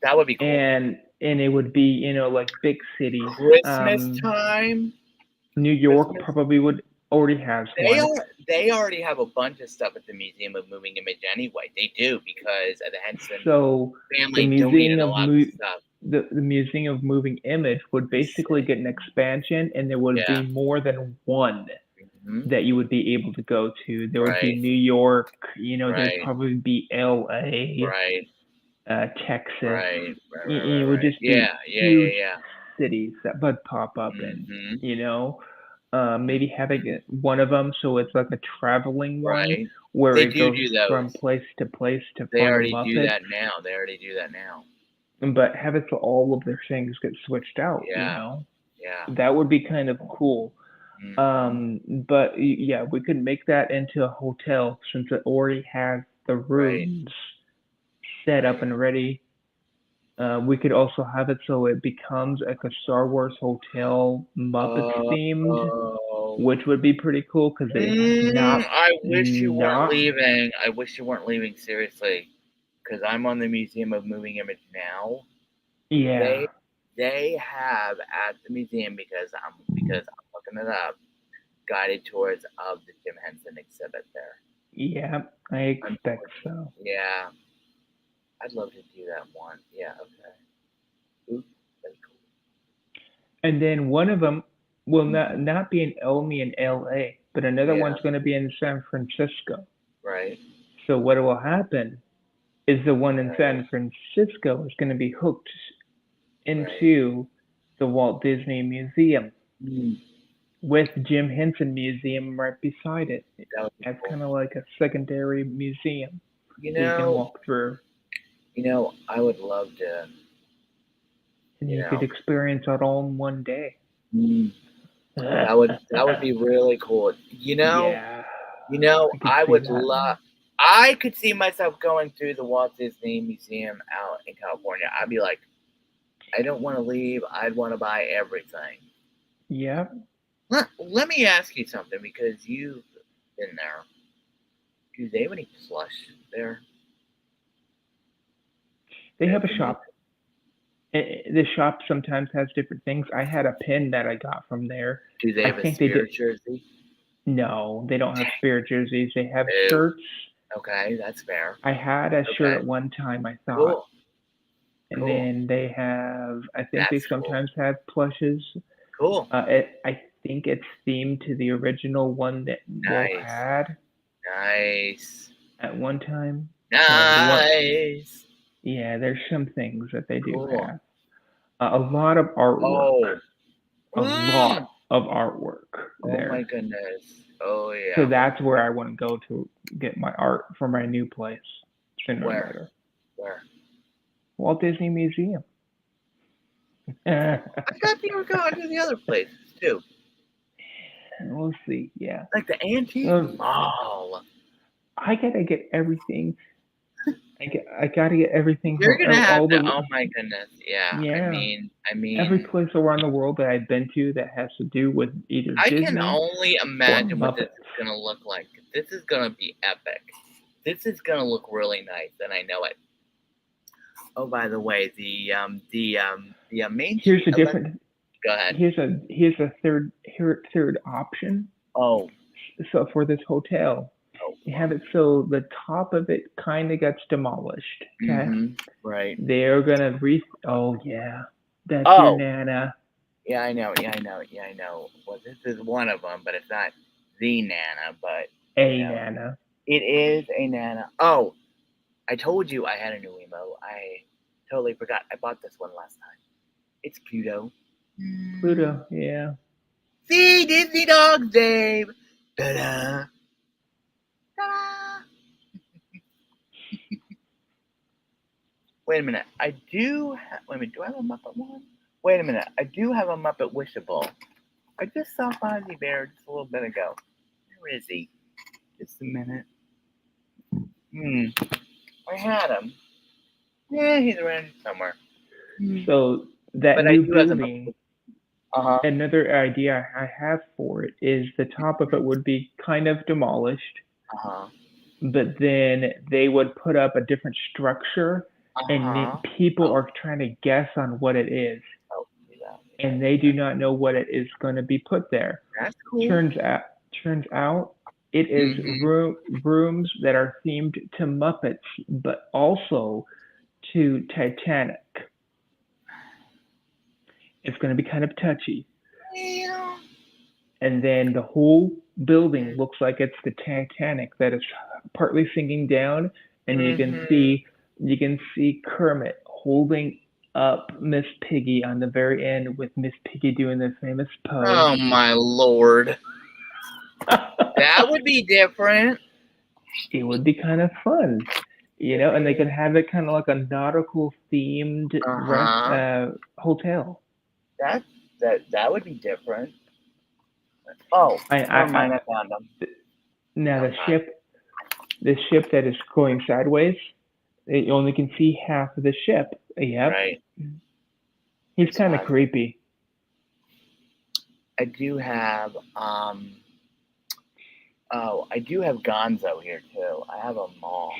That would be cool. And it would be like big cities. Christmas time. New York Christmas. probably would already has They one. are. They already have a bunch of stuff at the Museum of Moving Image anyway. They do because the Henson So the family museum donated a of lot of stuff. the Museum of Moving Image would basically Insane. get an expansion, and there would Yeah. be more than one Mm-hmm. that you would be able to go to. There would be Right. New York, there'd Right. probably be LA, Right. Texas. Right. Right. Right. It Right. would Right. just be Yeah. Yeah. Yeah. huge Yeah. cities that would pop up in, Mm-hmm. maybe having one of them so it's like a traveling one Right. where They it do goes do from those. place to place to They find the already do Muppets, that now. They already do that now. but have it so all of their things get switched out, Yeah. Yeah. That would be kind of cool. Mm-hmm. But yeah, we could make that into a hotel since it already has the Right. rooms set up Right. and ready. We could also have it so it becomes like a Star Wars hotel Muppets themed, Oh. which would be pretty cool because they have I wish you weren't not leaving. I wish you weren't leaving seriously, because I'm on the Museum of Moving Image now. yeah, They have at the museum because I'm looking it up. Guided tours of the Jim Henson exhibit there. yeah, I expect Unfortunately, so. yeah, I'd love to do that one. Yeah, okay. Ooh, very cool. And then one of them will not Mm-hmm. not be in only in LA, but another Yeah, one's going to be in San Francisco. right, So what will happen is the one in right, San Francisco is going to be hooked right. into the Walt Disney Museum Mm, with Jim Henson Museum right beside it that would be as cool. kind of like a secondary museum You that you can know, walk through I would love to. and You you could know, experience it all in one day. mm, that would be really cool. Yeah, I could I see would that. love. I could see myself going through the Walt Disney Museum out in California. I'd be like, I don't want to leave. I'd want to buy everything. Yeah, Let me ask you something because you've been there. Do they have any plush there they have at a the museum? shop. The shop sometimes has different things. I had a pin that I got from there. Do they I have a think they did. spirit jersey? No, they don't have spirit jerseys. They have No. shirts. Okay, that's fair. I had a shirt Okay, at one time, I thought. cool, And cool. then they have, I think they That's cool. sometimes have plushes. Cool. I think it's themed to the original one that Walt Nice, had nice, at one time. So what? nice. Yeah, there's some things that they do Cool. have. A lot of artwork. Oh, a lot of artwork Oh my there. goodness. Oh So yeah. that's where I want to go to get my art for my new place sooner or Where? later. Where? Walt Disney Museum. I thought you were going to the other places too, We'll see. Yeah. like the antique Um, mall. I gotta get everything. I gotta get everything You're from gonna have all to. the Oh my goodness. Yeah. yeah, I every mean, place around the world that I've been to that has to do with either I can Disney only or imagine what this Muppets. is gonna look like. This is gonna be epic. This is gonna look really nice, and I know it. Oh, by the way, the Main Here's Street a Electric. different. Go ahead. Here's a third option. Oh, So for this hotel, oh, you have it so the top of it kind of gets demolished. Okay, right. they're gonna Oh yeah, that's your Oh, Nana. yeah, I know. Yeah, I know. Yeah, I know. Well, this is one of them, but it's not the Nana. But you A know, Nana. it is a Nana. Oh, I told you I had a new emo. I totally forgot. I bought this one last time. It's Pluto. Pluto. Yeah. See, Disney Dogs, Dave. Ta-da! Ta-da! Wait a minute. Wait a minute. Do I have a Muppet one? Wait a minute. I do have a Muppet Wishable. I just saw Fozzie Bear just a little bit ago. Where is he? Just a minute. I had him. Yeah, he's around somewhere. So that But I new do have the Muppet. building, Uh-huh. another idea I have for it is the top of it would be kind of demolished, Uh-huh. but then they would put up a different structure, and Uh-huh. people are trying to guess on what it is, Oh, yeah. and they do not know what it is going to be put there. That's cool. Turns out it is rooms that are themed to Muppets, but also to Titanic. It's going to be kind of touchy. Yeah. And then the whole building looks like it's the Titanic that is partly sinking down, and you can see Kermit holding up Miss Piggy on the very end with Miss Piggy doing the famous pose. Oh my lord. That would be different. It would be kind of fun, and they could have it kind of like a nautical themed hotel. That would be different. Oh, never mind. I found them. Now the ship that is going sideways, you only can see half of the ship. Yep. Right. He's kind of creepy. I do have I do have Gonzo here too. I have them all.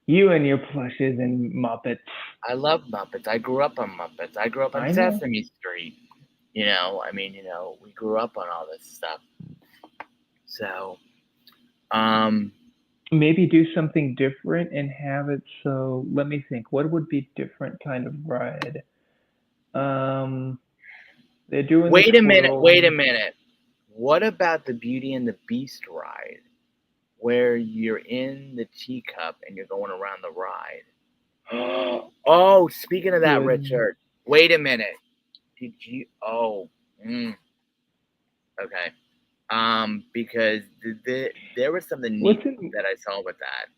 You and your plushes and Muppets. I love Muppets. I grew up on Muppets. I grew up on Sesame Street. We grew up on all this stuff. So, maybe do something different and have it so. Let me think. What would be different kind of ride? They're doing. Wait a minute. What about the Beauty and the Beast ride, where you're in the teacup and you're going around the ride? Oh, speaking of that, Richard. Wait a minute. Did you? Oh. Okay. Because there was something neat that I saw with that.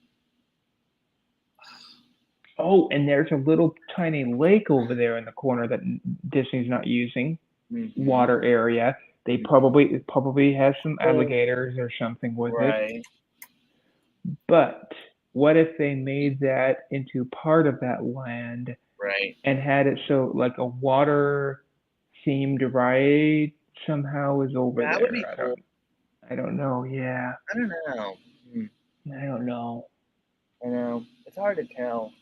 Oh, and there's a little tiny lake over there in the corner that Disney's not using. Water area. They probably has some alligators or something with it. But what if they made that into part of that land? Right. And had it so like a water themed ride somehow is over there. That would be cool. I don't know. Yeah. I don't know. I don't know. I know. It's hard to tell.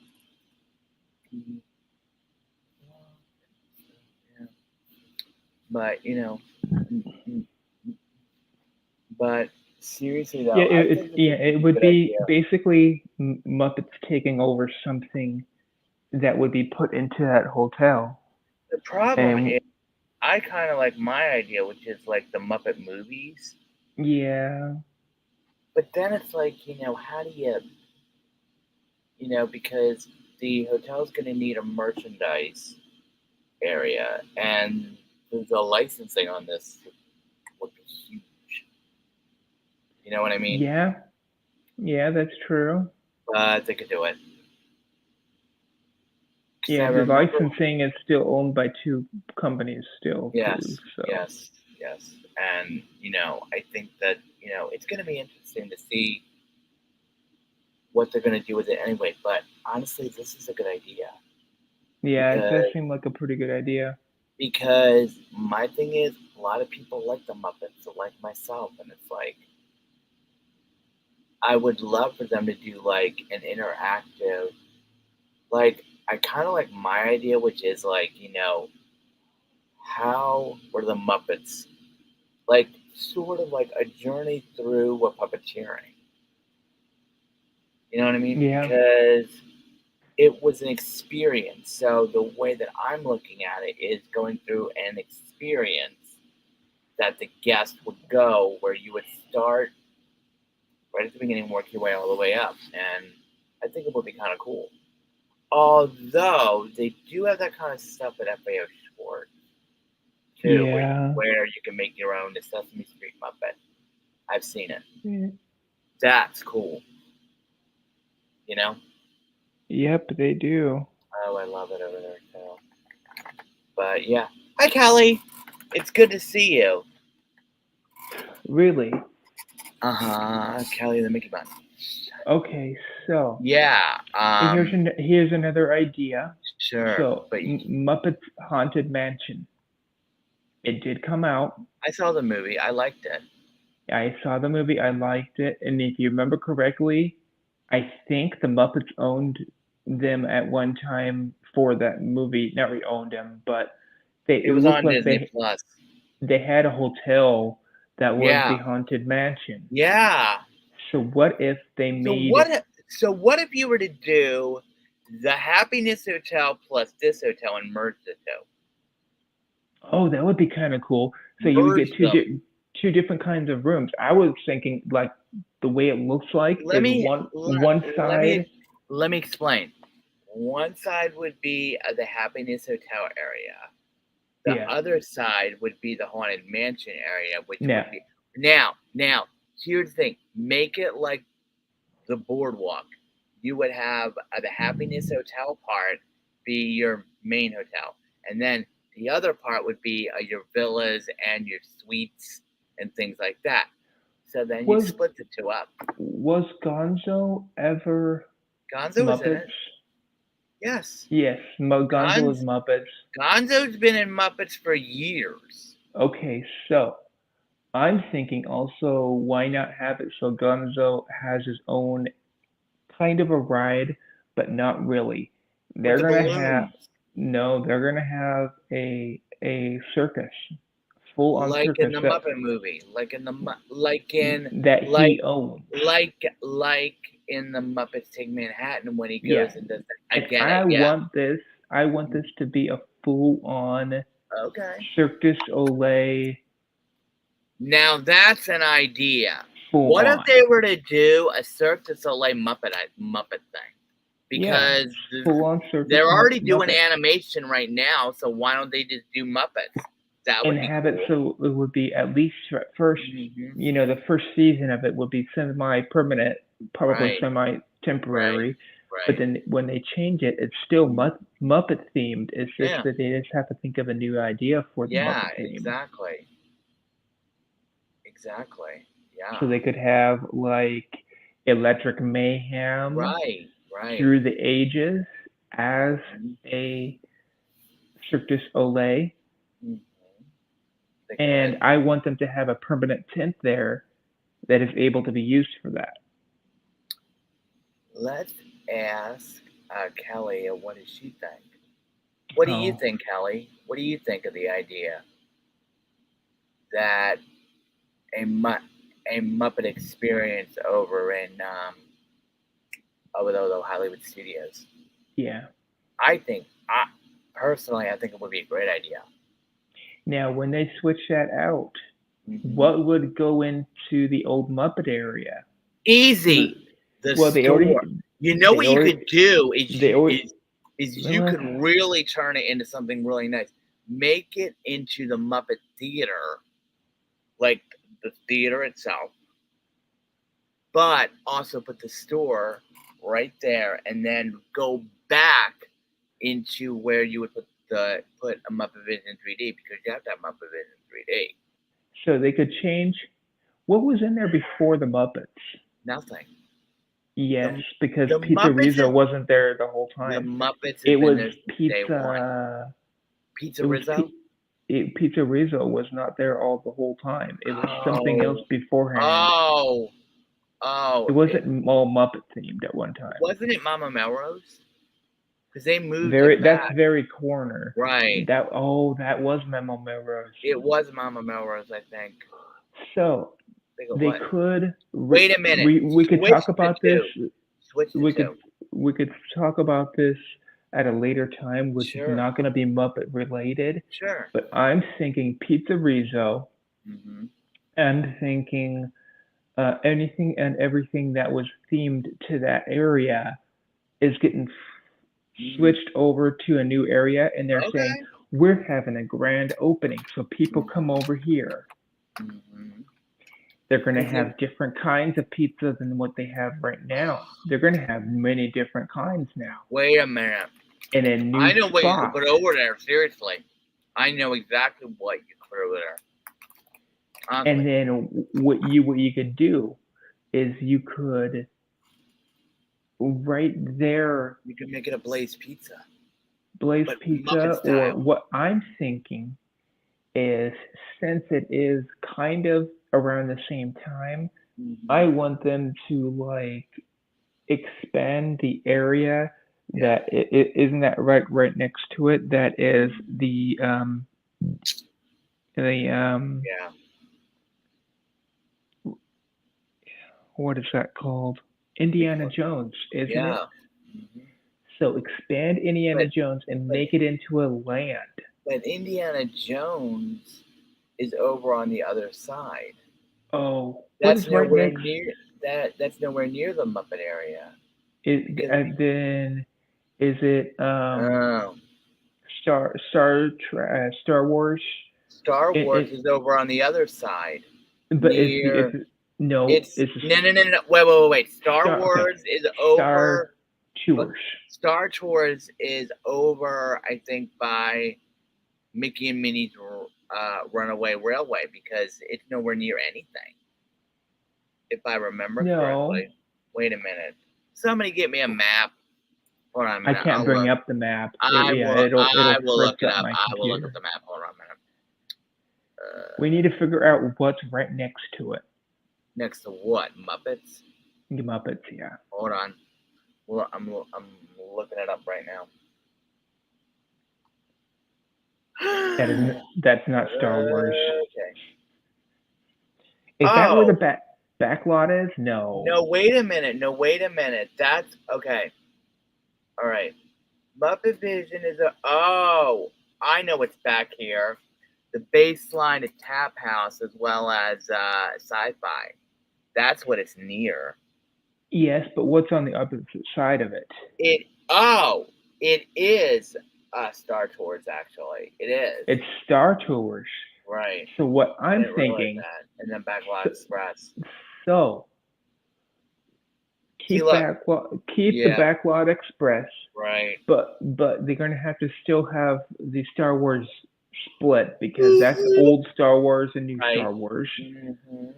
Yeah. But but seriously though, it would be basically Muppets taking over something that would be put into that hotel. The problem is, I kind of like my idea, which is like the Muppet movies. Yeah. But then it's like, how do you, because the hotel's going to need a merchandise area, and the licensing on this would be huge. You know what I mean? Yeah, yeah, that's true. But they could do it. Because I Yeah, the remember. licensing is still owned by two companies still too. Yes, So yes, yes. And, I think that, it's going to be interesting to see what they're going to do with it anyway. But honestly, this is a good idea yeah, it because does seem like a pretty good idea. my thing is a lot of people like the Muppets, like myself, and it's like I would love for them to do like an interactive, like I kind of like my idea, which is like how were the Muppets like sort of like a journey through what puppeteering. You know what I mean? Yeah, Because it was an experience. So the way that I'm looking at it is going through an experience that the guest would go where you would start right at the beginning, work your way all the way up. And I think it would be kind of cool. Although they do have that kind of stuff at FAO Schwartz too, yeah. where you can make your own the Sesame Street Muppet. I've seen it. Mm, That's cool. You know? yep, they do. Oh, I love it over there too. But yeah. Hi, Kelly. It's good to see you. Really? Kelly the Mickey Mouse. Okay, so Yeah. here's another idea. Sure. So But Muppets Haunted Mansion. It did come out. I saw the movie. I liked it. I saw the movie. I liked it, and if you remember correctly, I think the Muppets owned them at one time for that movie. Not really owned them, but It it was looked on like Disney Plus. they had a hotel that was Yeah. the Haunted Mansion. Yeah. So what if they So made what if you were to do the Happiness Hotel plus this hotel and merge the two? Oh, that would be kind of cool. So you would get Merge them. two different kinds of rooms. I was thinking like the way it looks like Let is me one let me side. let me explain. One side would be the Happiness Hotel area. The Yeah. other side would be the Haunted Mansion area, which Now, would be now. Here's the thing: make it like the boardwalk. You would have the Happiness Hotel part be your main hotel, and then the other part would be your villas and your suites and things like that. So then you was split the two up. was Gonzo ever Gonzo is in Muppets? it. Yes. Yes, Gonzo was Gonz, Muppets. Gonzo's been in Muppets for years. Okay, so I'm thinking also why not have it so Gonzo has his own kind of a ride, but not really. With They're the gonna have balloons. no, they're gonna have a circus, full on Like in circus the Muppet movie. that Like he owns. like in the Muppets Take Manhattan when he Yeah, goes and does that. I and get it, yeah. I want this to be a full on Okay. Circus Olay, Now that's an idea. full What if on. they were to do a Cirque du Soleil Muppet thing? Yeah, Because full on circus they're already doing Muppet, animation right now, so why don't they just do Muppets? That and would be have it cool. so it would be at least at first. Mm-hmm. You know, the first season of it would be semi-permanent, probably Right, right, semi-temporary. But right. then when they change it, it's still Muppet themed. It's just Yeah, that they just have to think of a new idea for the yeah, Muppet theme. exactly. Exactly. So Yeah. they could have like Electric Mayhem Right, right. through the ages as Mm-hmm. a Cirque du Soleil. Mm-hmm. They And could. I want them to have a permanent tent there that is able to be used for that. Let's ask Kelly what does she think? What do you Oh, think, Kelly? What do you think of the idea that a Muppet experience over in over the Hollywood studios? yeah. I personally, I think it would be a great idea. Now, when they switch that out, Mm-hmm. what would go into the old Muppet area? Easy. The Well, store. You know they what you could already, do they already, is you well, could really turn it into something really nice. make it into the Muppet Theater, like the theater itself, but also put the store right there, and then go back into where you would put a Muppet Vision 3D, because you have to have Muppet Vision 3D. So they could change what was in there before the Muppets. Nothing. Yes, because The Pizza Muppets Rizzo is wasn't there the whole the time. Muppets has It been was there since day one. Pizza. Pizza It was Rizzo. Pizza Rizzo was not there all the whole time. It was something else Oh, beforehand. oh, It oh! wasn't all Muppet themed at one time. Wasn't it Mama Melrose? Because they moved Very, it that's back, very corner. right? That that was Memo Melrose. It was Mama Melrose, I think. So Think of they what? could Wait a minute. we could Switch talk the about this. two. Switch the We could two. we could talk about this at a later time, which is Sure. not going to be Muppet related. Sure. But I'm thinking Pizza Rizzo. Mm-hmm. I'm thinking anything and everything that was themed to that area is getting switched over to a new area, and they're saying Okay. we're having a grand opening, so people come over here. Mm-hmm. They're going to Is it? have different kinds of pizza than what they have right now. They're going to have many different kinds now Wait a minute. in a new I know what you could spot. put over there. Seriously, I know exactly what you could put over there. Honestly. And then what you could do is you could right there You can make it a Blaze Pizza, Blaze but Pizza, Muppet or style. what I'm thinking is since it is kind of around the same time, Mm-hmm. I want them to like expand the area that it isn't that right next to it. That is the Yeah. what is that called? Indiana Jones, isn't Yeah. it? Mm-hmm. So expand Indiana But Jones and but make it into a land. but Indiana Jones is over on the other side. Oh, what That's is right nowhere next? near that. That's nowhere near the Muppet area. Is Because then is it oh, Star Wars? Star Wars It is over on the other side. but Near no, it's it's no. Wait. Star Star. Okay, Wars is Star over. Tours. Star Tours is over, I think, by Mickey and Minnie's Runaway Railway, because it's nowhere near anything, if I remember No, correctly. Wait a minute. Somebody get me a map. Hold on a I minute. can't I'll bring look. up the map. I Yeah, will. it'll I will fritz look it up up. my I will look up computer. the map. Hold on a minute. We need to figure out what's right next to it. Next to what? Muppets? The Muppets, yeah. Hold on. Well, I'm looking it up right now. That's not Star Wars. Okay. Is that where the Oh, back lot is? No. no, wait a minute. No, wait a minute. That's okay. All right. Muppet Vision is a. Oh, I know what's back here. The baseline of Tap House, as well as Sci-Fi. That's what it's near. Yes, but what's on the opposite side of it? It is Star Tours. Actually, it is. It's Star Tours. Right. So what I I'm didn't realize thinking, that. And then Backlot Express. so See, keep look. keep the Yeah. Backlot Express, Right. but they're gonna have to still have the Star Wars split because that's old Star Wars and new Right. Star Wars. Mm-hmm.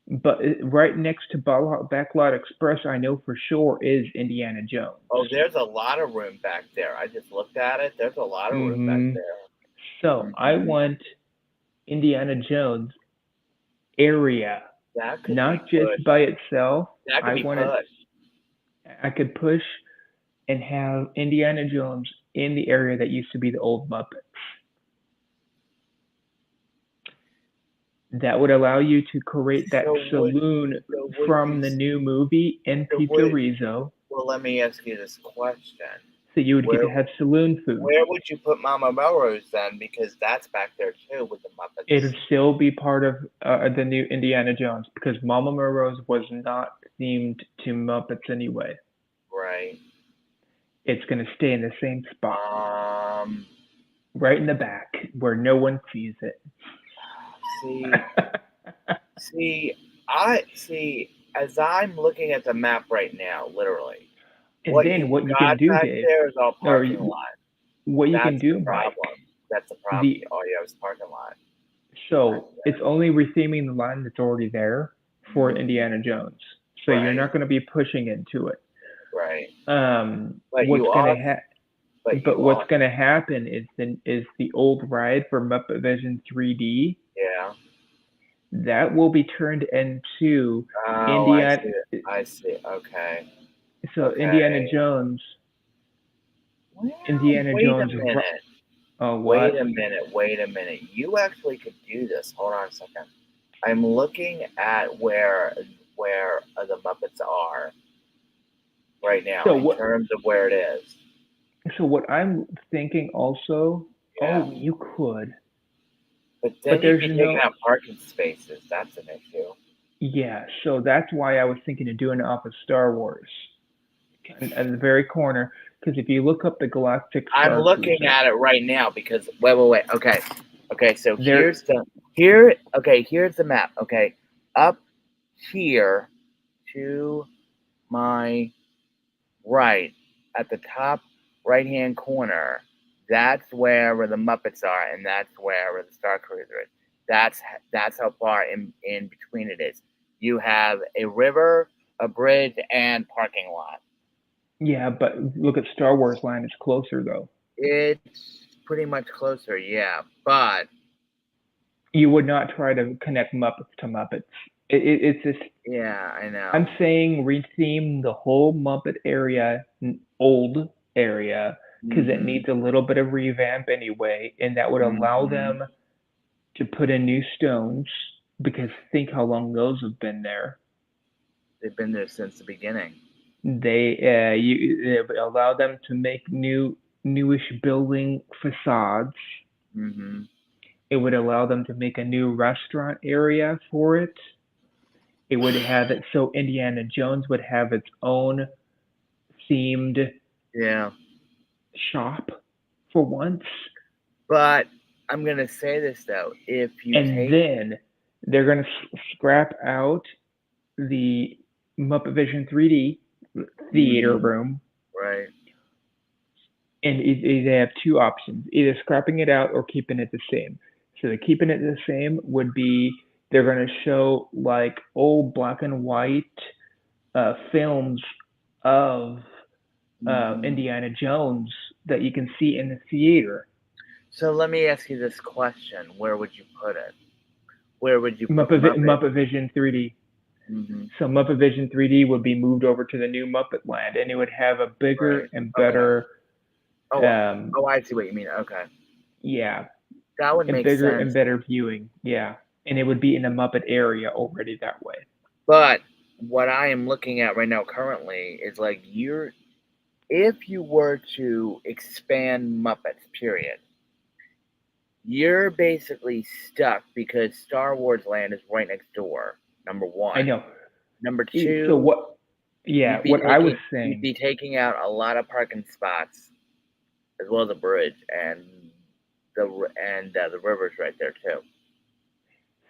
But right next to Backlot Express, I know for sure is Indiana Jones. Oh, there's a lot of room back there. I just looked at it. There's a lot of room back there. So I want Indiana Jones area, That could not be just pushed. by itself. That could I be want it. pushed. I could push and have Indiana Jones in the area that used to be the old Muppets. That would allow you to create that saloon from the new movie in Pizza Rizzo. Well, let me ask you this question. So you would get to have saloon food. Where would you put Mama Melrose then? Because that's back there too with the Muppets. It'd still be part of the new Indiana Jones because Mama Melrose was not themed to Muppets anyway. Right. It's going to stay in the same spot. right in the back where no one sees it. See, I see. As I'm looking at the map right now, literally, And what then you've what you can got do, back Dave, there is all or parking lot. what you can That's the do, Mike, problem. That's the problem. the All you have is parking lot. so it's only retheming the line that's already there for Indiana Jones. So you're Right. not going to be pushing into it. Right. But What's you going are. to But what's going to happen is the old ride for Muppet Vision 3D Yeah. that will be turned into Oh, I Indiana. see. I see. Okay. So Okay. Well, Indiana wait a Jones. minute. Oh, Wait what? a minute. Wait a minute. You actually could do this. Hold on a second. I'm looking at where the Muppets are right now So in what? terms of where it is. So what I'm thinking also. Yeah. Oh, you could, But but then you'd there's be taking no. out parking spaces. That's an issue. Yeah, so that's why I was thinking of doing it off of Star Wars, at the very corner. Because if you look up the Galactic I'm looking Starcruiser, at it right now because wait. Okay. Okay, so there. here's the map. Okay. Up here to my right at the top right hand corner, that's where the Muppets are, and that's where the Star Cruiser is. That's how far in between it is. You have a river, a bridge, and parking lot. Yeah, but look at Star Wars Land; it's closer though. It's pretty much closer, yeah. But You would not try to connect Muppets to Muppets. It's just. yeah, I I'm know. saying retheme the whole Muppet area, old area, because it Mhm. needs a little bit of revamp anyway, and that would allow Mhm. them to put in new stones. Because think how long those have been there. They've been there since the beginning. It would allow them to make newish building facades. Mhm. It would allow them to make a new restaurant area for it. It would have it so Indiana Jones would have its own themed Yeah. shop for once. But I'm gonna say this though: if you And take, then they're going to scrap out the Muppet Vision 3D theater mhm, room, right, and they have two options: either scrapping it out or keeping it the same. So the keeping it the same would be they're going to show like old black and white films of mhm. Indiana Jones that you can see in the theater. So let me ask you this question: where would you put it? Where would you put the Muppet? Muppet Vision 3D. Hmm. So Muppet Vision 3D would be moved over to the new Muppet Land, and it would have a bigger Right. and Okay. better, Oh, um, I see what you mean. Okay, yeah, that would and make bigger and sense. better viewing. Yeah, and it would be in the Muppet area already that way. But what I am looking at right now currently is like if you were to expand Muppets, period, you're basically stuck because Star Wars Land is right next door. Number I one. know. Number So two, what? Yeah, what I was you'd saying. be taking out a lot of parking spots as well as a bridge and the river's right there too.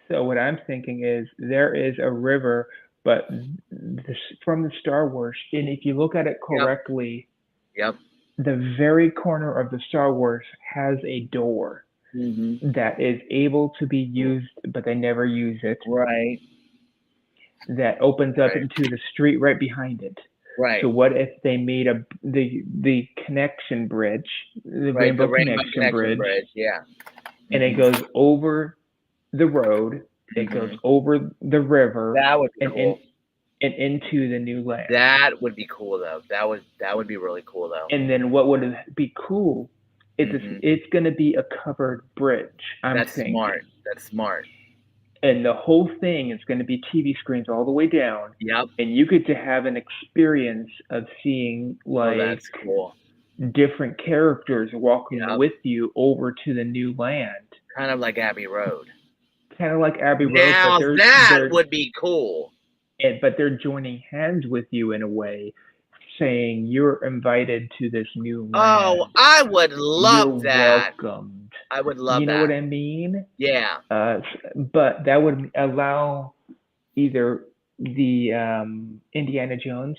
So what I'm thinking is there is a river, but this, from the Star Wars, and if you look at it Yep. correctly, Yep. the very corner of the Star Wars has a door Mhm. that is able to be used, but they never use it. Right. That opens up Right. into the street right behind it. So Right. what if they made the connection bridge, the Right. The Rainbow Rainbow Connection Connection Bridge, Bridge. Yeah. and it Mhm. goes over the road, it goes Mhm. over the river, That would be and in cool. and into the new land. That would be cool though. That would be really cool though. And then what would be cool is Mhm. it's going to be a covered bridge. I'm That's thinking. smart. That's smart. And the whole thing is going to be TV screens all the way down, Yep. and you get to have an experience of seeing Oh, like that's cool. different characters walking Yep. with you over to the new land, Kind of like Abbey Road. kind of like Abbey Road, but Now that would be cool. they're joining hands with you in a way. saying you're invited to this new Oh, land. I would You're love that. welcomed. I would love You know what that. I mean? Yeah. But that would allow either the Indiana Jones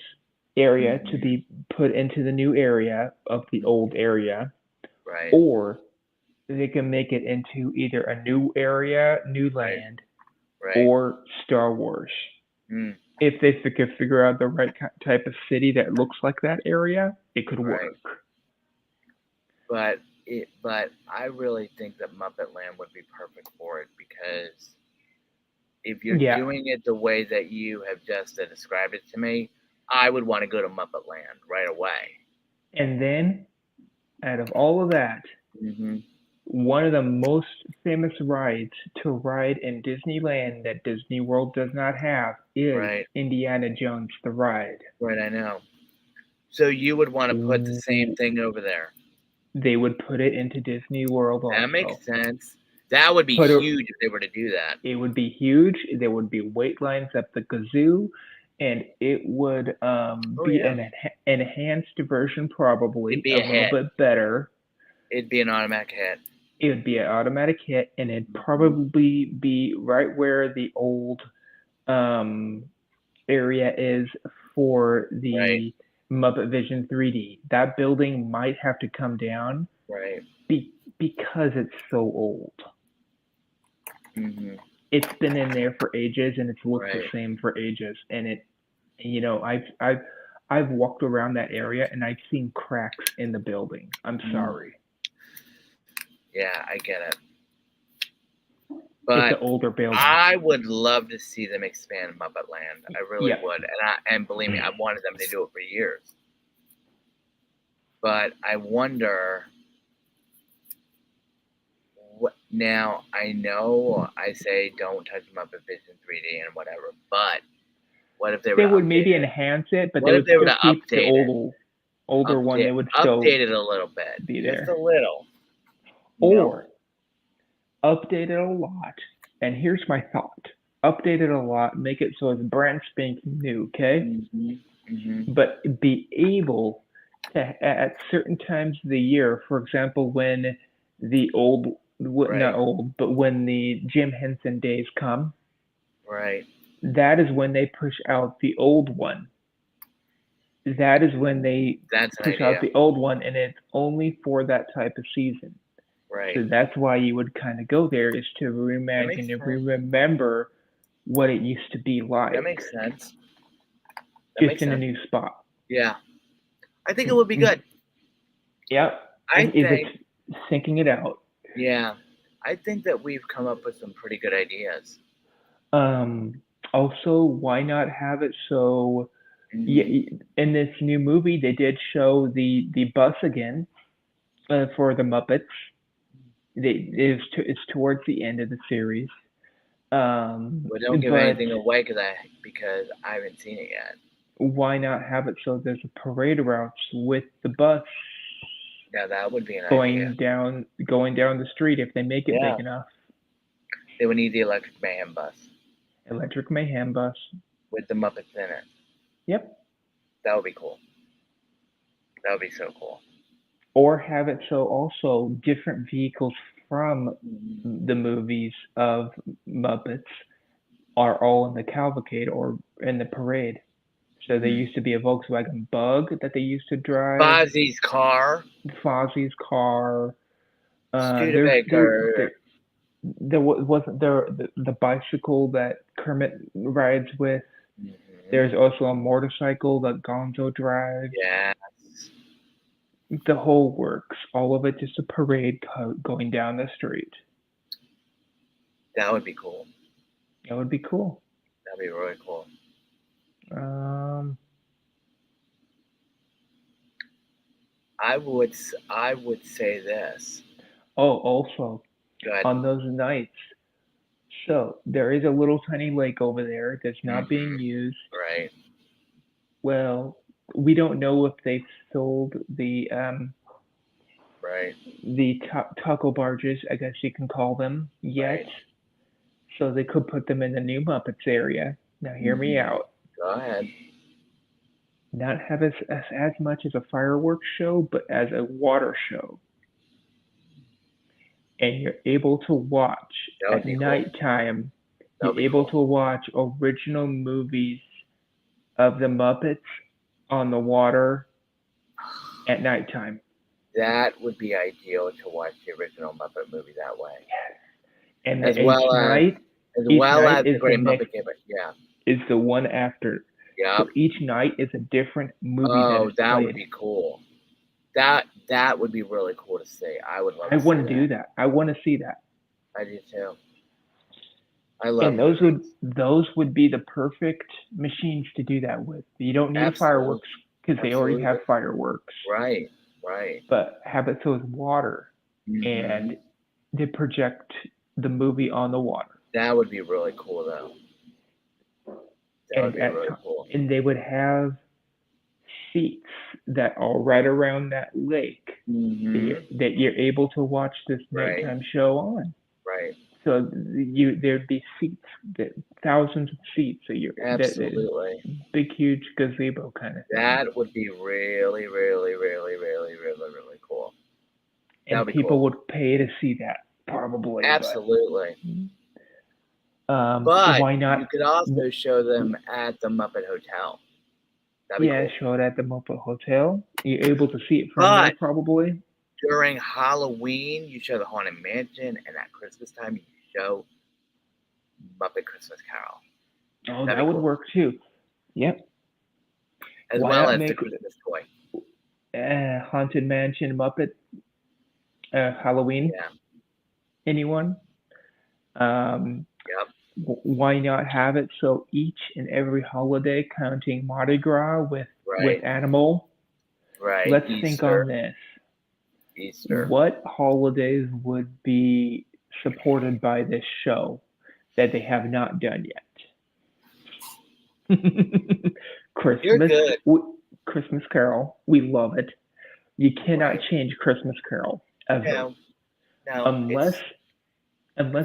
area to Hmm. be put into the new area of the old area, Right. or they can make it into either a new area, new Right. land, Right. or Star Wars. Mm, If they could figure out the right type of city that looks like that area, it could right. work. But I really think that Muppet Land would be perfect for it because if you're Yeah. doing it the way that you have just described it to me, I would want to go to Muppet Land right away. And then, out of all of that, Hmm. one of the most famous rides to ride in Disneyland that Disney World does not have is Right. Indiana Jones the ride. Right. I know. So you would want to put the same thing over there. They would put it into Disney World That also. makes sense. That would be But huge if they were to do that. it would be huge. There would be wait lines up the kazoo, and it would Oh be yeah. an enhanced version, It'd probably be a a little hit. bit better. It'd be an automatic hit. It would be an automatic hit, and it'd Hmm. probably be right where the old um, area is for Right. the Muppet Vision 3D. That building might have to come down Right. because it's so old. Hmm. It's been in there for ages and it's looked the Right. same for ages. And I've walked around that area and I've seen cracks in the building. I'm Mm. sorry. Yeah, I get it. It's But an older building. I would love to see them expand Muppet Land. I really Yeah. would. And believe me, I've wanted them to do it for years. But I wonder what now I know I say don't touch Muppet Vision 3D and whatever, but what if they were They to would update maybe it? enhance it, but they What if would they were still to keep the update it? older one. They would still Update it a little bit. be Just there. a little, you know? Or update it a lot. And here's my thought. Update it a lot, make it so it's brand spanking new, okay? Mm-hmm. Mm-hmm. But be able to, at certain times of the year, for example, when the old, not Right. old, but when the Jim Henson days come, Right. that is when they push out the old one. That is when they That's an push out idea. the old one, and it's only for that type of season. Right. So that's why you would kind of go there, is to That makes reimagine and sense. remember what it used to be That like, makes sense. That just makes in a sense. new spot. Yeah. I think it would be good. Yep. I Is it think, syncing it out? yeah. I think that we've come up with some pretty good ideas. Um, Also, why not have it so? Yeah, Hmm. in this new movie, they did show the bus again for the Muppets. It's towards the end of the series. But don't give But anything away because I haven't seen it yet. why not have it so there's a parade route with the bus Yeah, that would be an idea. going down the street if they make it Yeah. big enough. They would need the Electric Mayhem bus Electric Mayhem bus. with the Muppets in it. Yep. That would be cool. That would be so cool. Or have it so also different vehicles from Hmm. the movies of Muppets are all in the cavalcade or in the parade. So there Hmm. used to be a Volkswagen Bug that they used to drive, Fozzie's car. Fozzie's car. There's Studebaker. there wasn't there the bicycle that Kermit rides with. Hmm. There's also a motorcycle that Gonzo drives. Yes. The whole works. All of it just a parade going down the street. That would be cool. That would be cool. That'd be really cool. Um, I would say this. also Good. on those nights, so there is a little tiny lake over there that's not being Hmm. used. Right. Well, we don't know if they've sold Right. the taco barges, I guess you can call them, yet. Right. So they could put them in the new Muppets area. Now hear me Hmm. out. Go ahead. not have as much as a fireworks show, but as a water show. And you're able to watch That would at be cool. nighttime, That you're would be able cool. to watch original movies of the Muppets on the water at nighttime. That would be ideal to watch the original Muppet movie that way, And as each well as night, as each well night as the is the Great next Muppet Caper. Yeah. is the one after. Yep. So each night is a different movie that Oh, is that would played. be cool. That would be really cool to see. I would love I to see want to do that. that. I want to see that. I do too. I love And movies. those would be the perfect machines to do that with. You don't need Absolutely. fireworks because they already have Absolutely. fireworks. Right. Right. But have it so it's water Hmm. and they project the movie on the water. That would be really cool, though. That would And be really cool. and they would have seats that are right around that lake Hmm. that you're able to watch this Right. nighttime show on. Right. So there'd be seats, thousands of seats. So that Absolutely. big huge gazebo kind of thing, That would be really, really, really, really, really, really cool. That and would be people cool. would pay to see that probably. Absolutely. But But why not? you could also show them at the Muppet Hotel. That'd be Yeah, cool. show it at the Muppet Hotel. You're able to see it from there But probably. during Halloween, you show the Haunted Mansion, and at Christmas time, you show Muppet Christmas Carol. Oh, That'd that be would cool. work too. Yep. As Why well not as the make Christmas toy. Haunted Mansion Muppet Halloween? Yeah. Anyone? Um, Yep. why not have it so each and every holiday, counting Mardi Gras with Right. animal? Right. Let's think Easter. on this. Easter. What holidays would be supported by this show that they have not done yet? You're Christmas, good. Christmas Carol, we love it. You cannot Right. change Christmas Carol ever, No. No. unless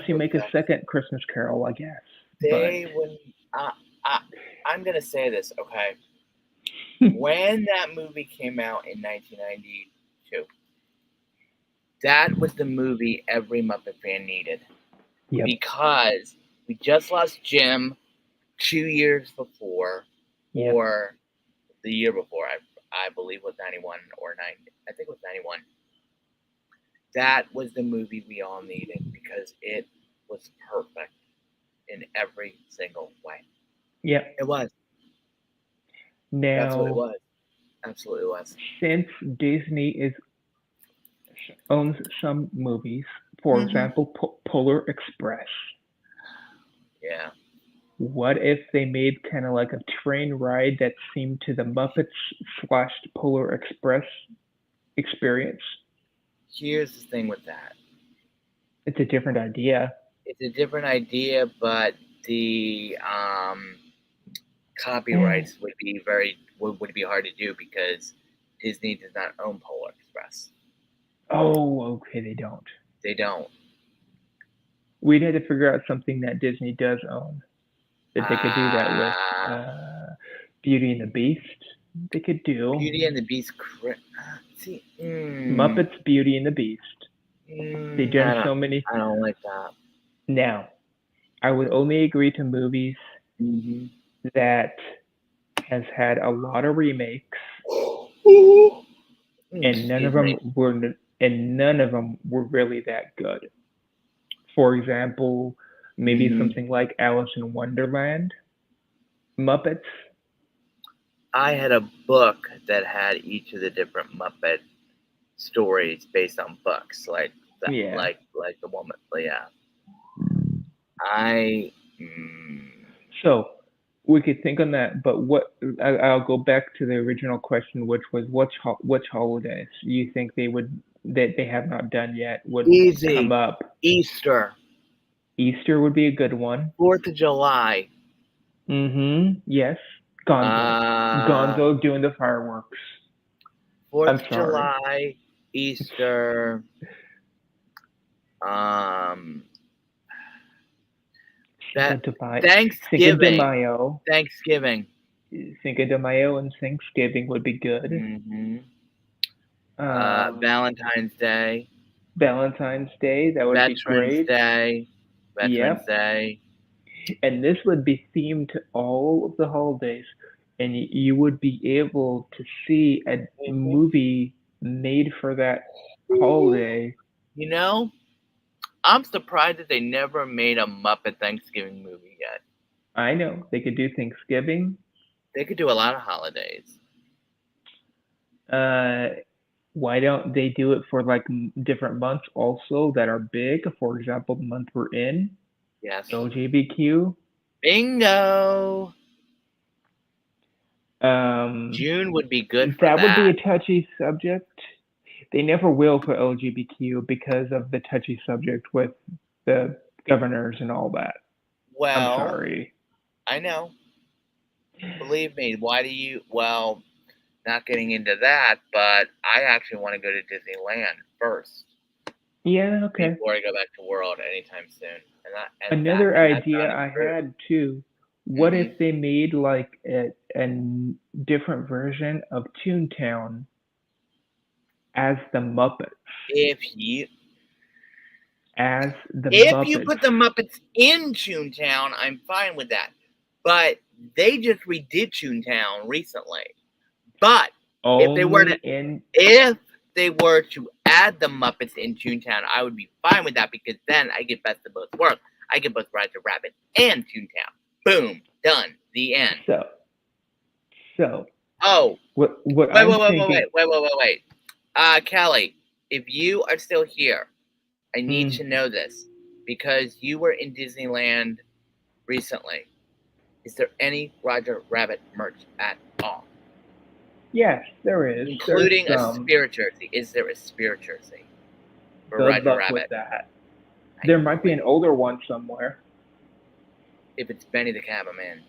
you make a Exactly. second Christmas Carol, I guess. They wouldn't. I'm gonna say this, okay? But When that movie came out in 1992, that was the movie every Muppet fan needed. yep, Because we just lost Jim 2 years before, yep, or the year before, I believe was 91 or 90. I think it was 91. That was the movie we all needed because it was perfect in every single way. yep. It was. That's what it Now, was. Absolutely was. since Disney owns some movies, for example, Polar Express. Yeah. What if they made kind of like a train ride that seemed to the Muppets slash Polar Express experience? Here's the thing with that. It's a different idea. It's a different idea, but the copyrights would be would be hard to do because Disney does not own Polar Express. Oh, okay, they don't. They don't. We'd had to figure out something that Disney does own that they could do that with. Beauty and the Beast, they could do. Beauty and the Beast. See, Muppets, Beauty and the Beast. They've done so many. I don't like that. Now, I would only agree to movies that has had a lot of remakes, and none of them were really that good. For example, maybe something like Alice in Wonderland, Muppets. I had a book that had each of the different Muppet stories based on books, like the one. Yeah, So we could think on that, but I'll go back to the original question, which was which holidays you think that they have not done yet would come up. Easter. Easter would be a good one. 4th of July. Yes. Gonzo doing the fireworks. 4th of July, Easter. Thanksgiving. Cinco de Mayo. Thanksgiving. Cinco de Mayo and Thanksgiving would be good. Mm-hmm. Um, Valentine's Day, Valentine's Day, that would be Veterans great. Day, Veterans Yep. Day. And this would be themed to all of the holidays, and you would be able to see a Mm-hmm. movie made for that holiday. You know, I'm surprised that they never made a Muppet Thanksgiving movie yet. I know they could do Thanksgiving. They could do a lot of holidays. Uh, why don't they do it for like different months also that are big? For example, the month we're in, Yes. LGBTQ. Bingo! Um, June would be good for that would be that. a touchy subject. They never will for LGBTQ because of the touchy subject with the governors and all that. I'm Well, sorry. I know. Believe me, why do you? Well, not getting into that, but I actually want to go to Disneyland first Yeah, okay. before I go back to World anytime soon. Another And that's idea not I true. had too. What Hmm. if they made like a different version of Toontown as the Muppets? If you As the if you Muppets. put the Muppets in Toontown, I'm fine with that. But they just redid Toontown recently. But if they were Only to in if they were to add the Muppets in Toontown, I would be fine with that because then I get best of both worlds. I get both Roger Rabbit and Toontown. Boom, done. The end. so so Oh, what wait, I'm wait, wait, wait, thinking. wait, wait, wait, wait, wait. Kelly, if you are still here, I need Hmm, to know this because you were in Disneyland recently. Is there any Roger Rabbit merch at all? yes, there is. There's Including a some. spirit jersey. Is there a spirit jersey for Good Roger luck with Rabbit? that. I There knew might be it. an older one somewhere. If it's Benny the Cattleman,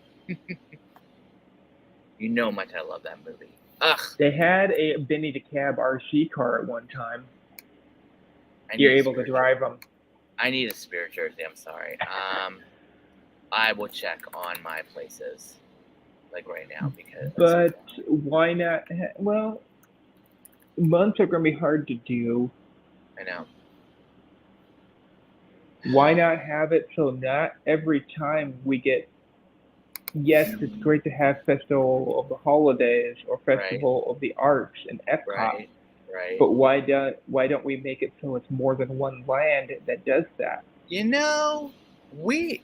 you know how much I love that movie. Ugh, They had a Benny the Cab RC car at one time. I You're need a able to spirit jersey. drive them. I need a spirit jersey. I'm sorry. I will check on my places like right now because But why not? Well, months are going to be hard to do. I know. Why not have it so not every time we get, yes, it's great to have Festival of the Holidays or Right, Festival of the Arts in Epcot, right, right. but why don't we make it so it's more than one land that does that? You know, we,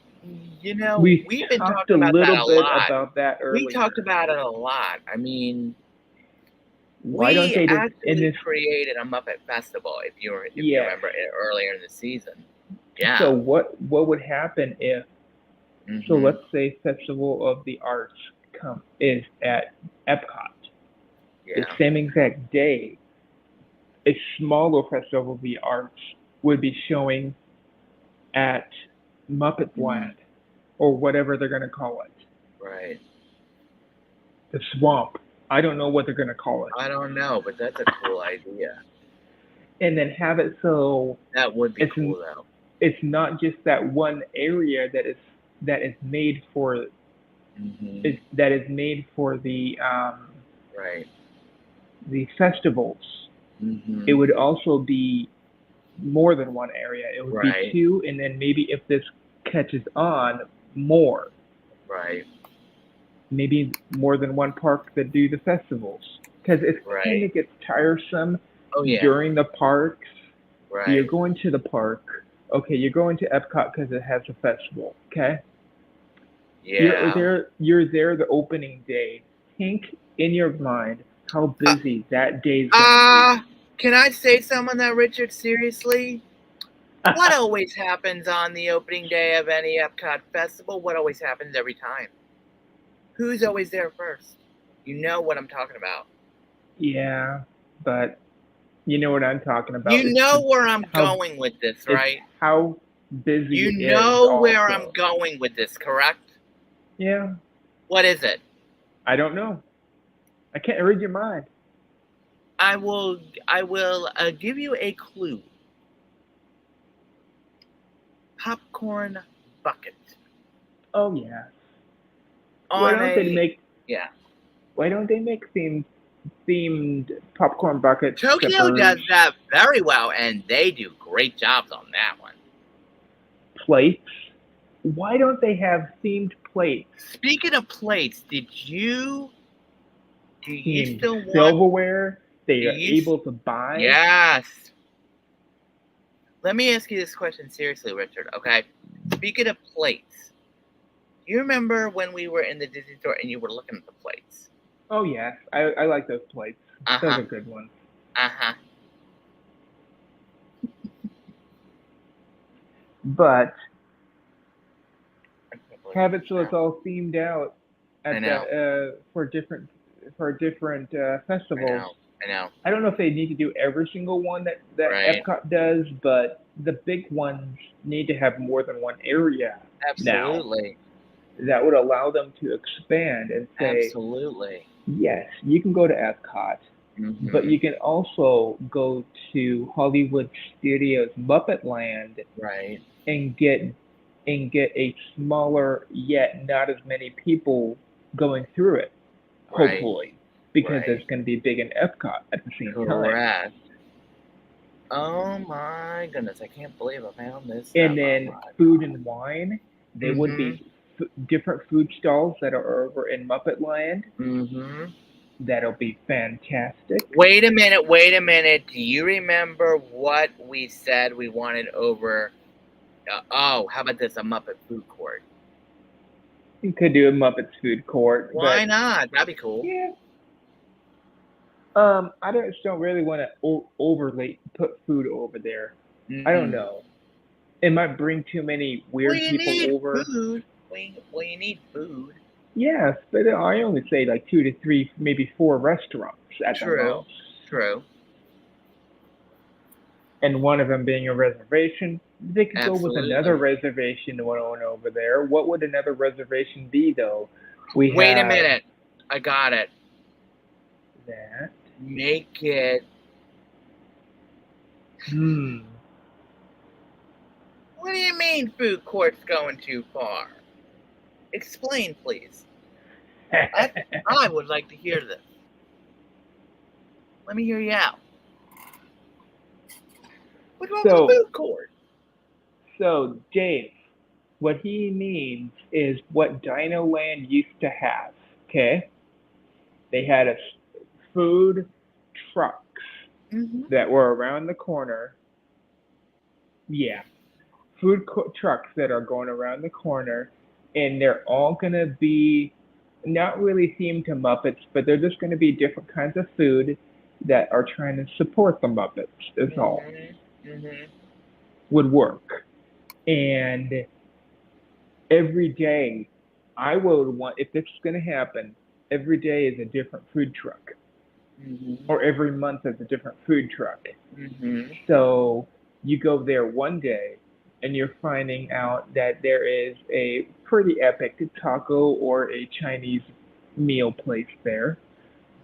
We we've been talked a talking about that little a bit lot. about that We talked earlier. about it a lot. I mean, Why don't we they just in actually this? created a Muppet Festival. If you Yes. remember it earlier in the season. Yeah. So what would happen if, so Mhm. let's say Festival of the Arts is at Epcot. The Yeah. same exact day, a smaller Festival of the Arts would be showing at Muppet Mhm. Land or whatever they're going to call it. Right. The swamp. I don't know what they're going to call it. I don't know, but that's a cool idea. And then have it so That would be it's cool though. it's not just that one area that is made for Mhm. that is made for Right. the festivals. It Mhm. would also be more than one area. It would be Right. two, and then maybe if this catches on, more. Right. Maybe more than one park that do the festivals. Because it kind Right. of gets tiresome Oh yeah. during the parks. You're Right. going to the park. Okay, you're going to Epcot because it has a festival. Okay, Yeah. You're there the opening day. Think in your mind how Uh, busy that day's gonna be. can I say something that Richard seriously? What always happens on the opening day of any Epcot festival? What always happens every time? Who's always there first? You know what I'm talking about. Yeah, but you know what I'm talking about. You know where I'm How going with this, it's right? how busy You it is know where I'm also. going with this, correct? Yeah, What is it? I don't know. I can't read your mind. I will give you a clue. Popcorn bucket Oh yeah. Why on don't they a make? Yeah. Why don't they make themed popcorn bucket Tokyo sippers, does that very well, and they do great jobs on that one. plates? Why don't they have themed plates? Speaking of plates, do you Themed still want? silverware they Do are you? able to buy? Yes. Let me ask you this question seriously, Richard. Okay. Speaking of plates, do you remember when we were in the Disney store and you were looking at the plates? Oh yes, I like those plates. Uh Those huh. are good ones. Uh huh. But I can't believe have it this so it's now. all themed out I at know. the for different I festivals. know. I know. I don't know if they need to do every single one that Right. Epcot does, but the big ones need to have more than one area now. Absolutely. That would allow them to expand and say, Absolutely. yes, you can go to Epcot, but Mm-hmm. you can also go to Hollywood Studios Muppet Land Right. and get a smaller yet not as many people going through it, Right. hopefully, because Right. it's going to be big in Epcot at the same time. Correct. Oh my goodness! I can't believe I found this stuff. And Oh then my food and wine, there would god. be different food stalls that are over in Muppet Land. Mm-hmm. That'll be fantastic. Wait a minute. Wait a minute. Do you remember what we said we wanted over? Oh, how about this? A Muppet food court. You could do a Muppets food court, Why but not? That'd be cool. yeah, I just don't really want to overly put food over there. I don't Mm-mm. know. It might bring too many Well, weird you people need over. food. Well, you need food. Yes, but I only say like 2 to 3, maybe 4 restaurants at the True. most, True. and one of them being a reservation. They could go with another Absolutely. reservation one over there. What would another reservation be though? We Wait a have minute. I got it. that. Make it. Hmm. What do you mean food court's going too far? Explain, please. I would like to hear this. Let me hear you out. What's wrong with the so food court? so Dave, what he means is what Dino Land used to have. Okay, they had food trucks Mm-hmm. that were around the corner. Yeah, trucks that are going around the corner, and they're all gonna be not really themed to Muppets, but they're just gonna be different kinds of food that are trying to support the Muppets. Is all Mm-hmm. Mm-hmm. would work, and every day I would want if this is gonna happen. Every day is a different food truck, Mm-hmm. or every month is a different food truck. Mm-hmm. So you go there one day and you're finding out that there is a pretty epic taco or a Chinese meal place there.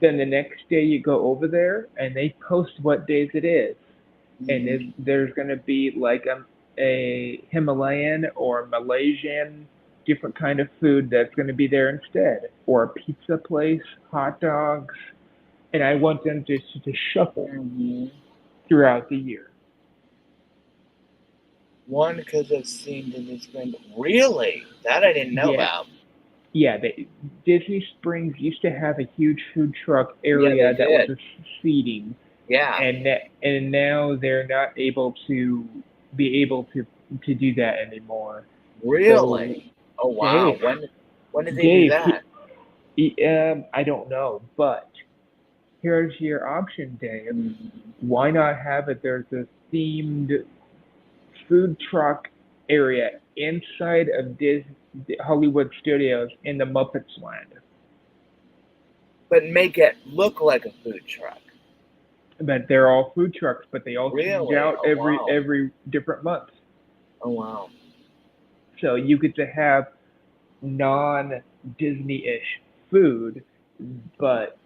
Then the next day you go over there and they post what days it is. And Mm-hmm. there's going to be like a Himalayan or Malaysian different kind of food that's going to be there instead, or a pizza place, hot dogs, and I want them to shuffle Mm-hmm. throughout the year. One because I've seen Disney Springs. Really? That I didn't know Yeah, about. yeah. Disney Springs used to have a huge food truck Yeah, they area that was did. a seating, Yeah. and now they're not able to be able to do that anymore. So Really? Oh wow. Dave, When did they do Dave, that? I don't know, but here's your option, Dave. Mm-hmm. Why not have it? There's a themed food truck area inside of Hollywood Studios in the Muppets land. But make it look like a food truck. But they're all food trucks, but they all change Really? out Oh every wow. every different month. Oh wow. So you get to have non Disney-ish food, but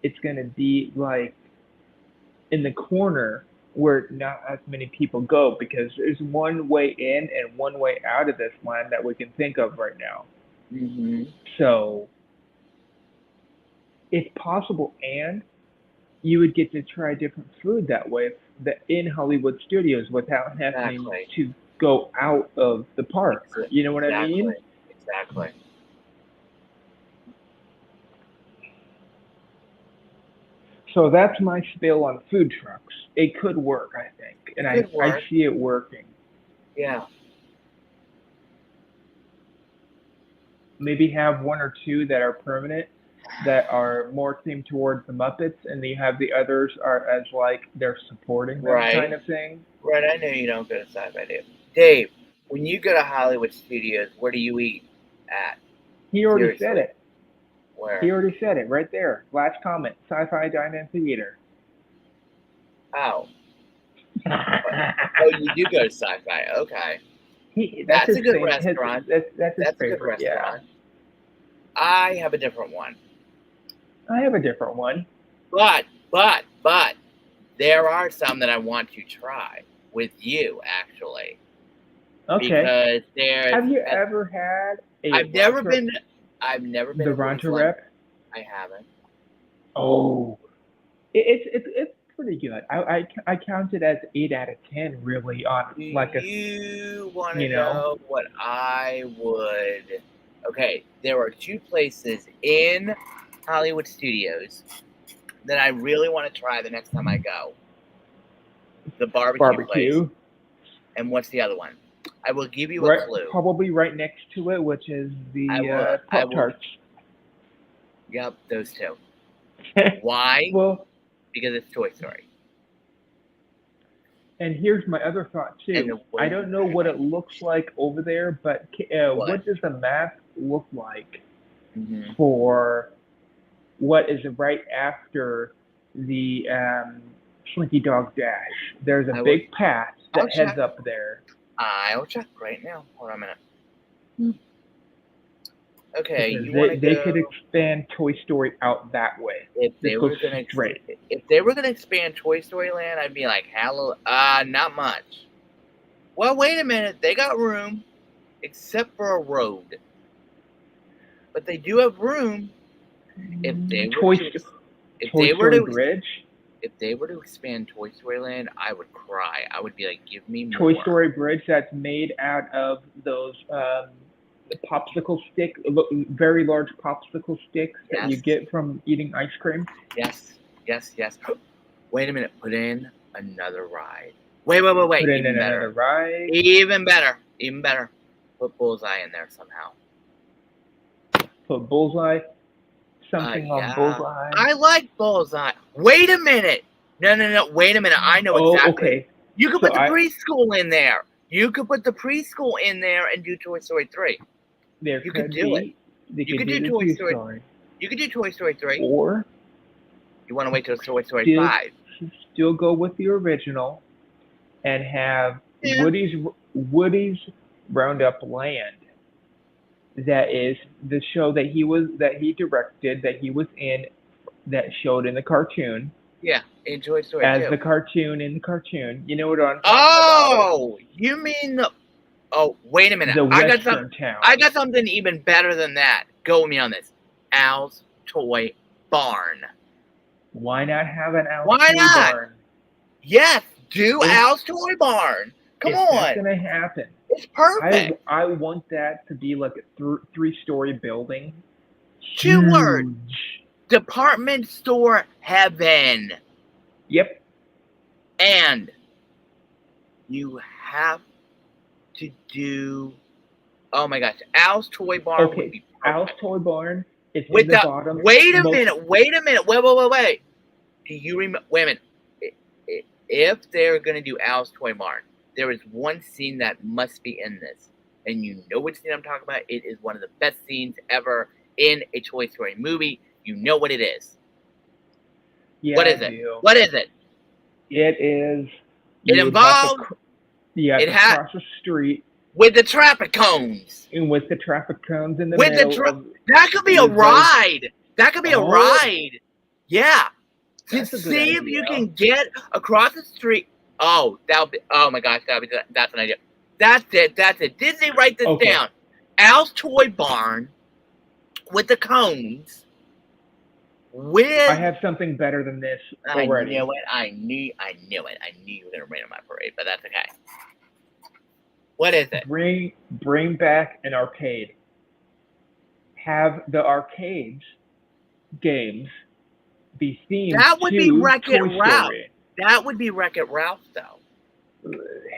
it's gonna be like in the corner where not as many people go because there's one way in and one way out of this land that we can think of right now. Mm-hmm. So It's possible, and you would get to try different food that way in Hollywood studios without having Exactly. to go out of the park. You know what I Exactly. mean? Exactly. So that's my spill on food trucks. It could work, I think, and It I could I work. see it working. Yeah. Maybe have one or two that are permanent, that are more themed towards the Muppets, and you have the others are as like they're supporting them kind Right. of thing. Right. I know you don't go to sci-fi, Dave. Dave, when you go to Hollywood studios, where do you eat at? He already said Seriously, it. He where? already said it right there. Last comment. Sci-fi dine-in theater. Oh. Oh, you do go to sci-fi. Okay. That's That's his a good thing. restaurant. That's his That's a good favorite. Yeah. restaurant. I have a different one. I have a different one. But, there are some that I want to try with you, actually. Okay. Because there's, Have you ever had a I've never Rancho, been, I've never been the to Rancho Graceland. Rep? I haven't. Oh, it's pretty good. I count it as 8 out of 10 really on Do like a you want to you know know what I would? Okay, there are two places in Hollywood Studios that I really want to try the next time I go. The barbecue place, barbecue. and what's the other one? I will give you a Right, clue. probably right next to it, which is I the will. I Pop will. Tarts. Yep, those two. Why? Well, Because it's Toy Story. and here's my other thought And too. the I way don't know what it looks like over there, but what? what does the map look like Mm-hmm. for what is right after the Slinky Dog Dash? There's a I will. big path I'll that heads check. up there. I'll check right now. Hold on a minute. Okay, Because you want to they could go? expand Toy Story out that way. If they Just go were gonna straight. if they were gonna expand Toy Story Land, I'd be like, hello, not much. Well, wait a minute, they got room, except for a road, but they do have room. If they were Toy to, if Toy they were Story to, Bridge. if they were to expand Toy Story Land, I would cry. I would be like, give me Toy more. Story Bridge that's made out of those popsicle stick, very large popsicle sticks that you Yes, get from eating ice cream. yes, yes, yes. Wait a minute, put in another ride. Put Wait. in another ride. Even better. Put Bullseye in there somehow. Put Bullseye. Something on Yeah. Bullseye. I like Bullseye. Wait a minute. No. Wait a minute. I know Oh, exactly. okay. You could So put the preschool in there. You could put the preschool in there and do Toy Story 3. there You could could do it. be. They You could could do do the Toy Toy Story. Story, You could do Toy Story 3. or You want to wait till Toy Story still 5. still go with the original and have Yeah. Woody's Roundup Land. That is the show that he directed, that he was in, that showed in the cartoon, Yeah. In Toy Story as 2. the cartoon in the cartoon. You know what I'm talking about? Oh, you mean the? Oh, wait a minute. The I got Western town. something even better than that. Go with me on this. Al's Toy Barn. Why not have an Al's Why Toy not? Barn? Yes, do If Al's Toy Barn. Come if that's on. gonna happen, It's perfect. I want that to be like a 3-story building, 2 words. huge. Department store heaven. Yep. And you have to do. Oh my gosh, Al's Toy Barn would Okay. be Al's perfect. Toy Barn is in With the the bottom. wait a Most minute. Wait. Do you remember? Wait a minute. If they're gonna do Al's Toy Barn, there is one scene that must be in this, and you know which scene I'm talking about. It is one of the best scenes ever in a Toy Story movie. You know what it is. Yeah, What I is it? do. What is it? It is. It involves. You have It to has cross a street with the traffic cones. and with the traffic cones in the With the middle of that could be a with those. ride. That could be a Oh, ride. Yeah. To that's a good see if you idea. can get across the street. Oh, that'll be. Oh my gosh, that's an idea. That's it. Disney, write this Okay. down. Al's Toy Barn with the cones with. I have something better than this I already. knew it. I knew it. I knew you were gonna rain on my parade, but that's okay. What is it? Bring back an arcade. Have the arcades games be themed That would be to Wreck-It Toy Ralph. Story. That would be Wreck-It Ralph, though.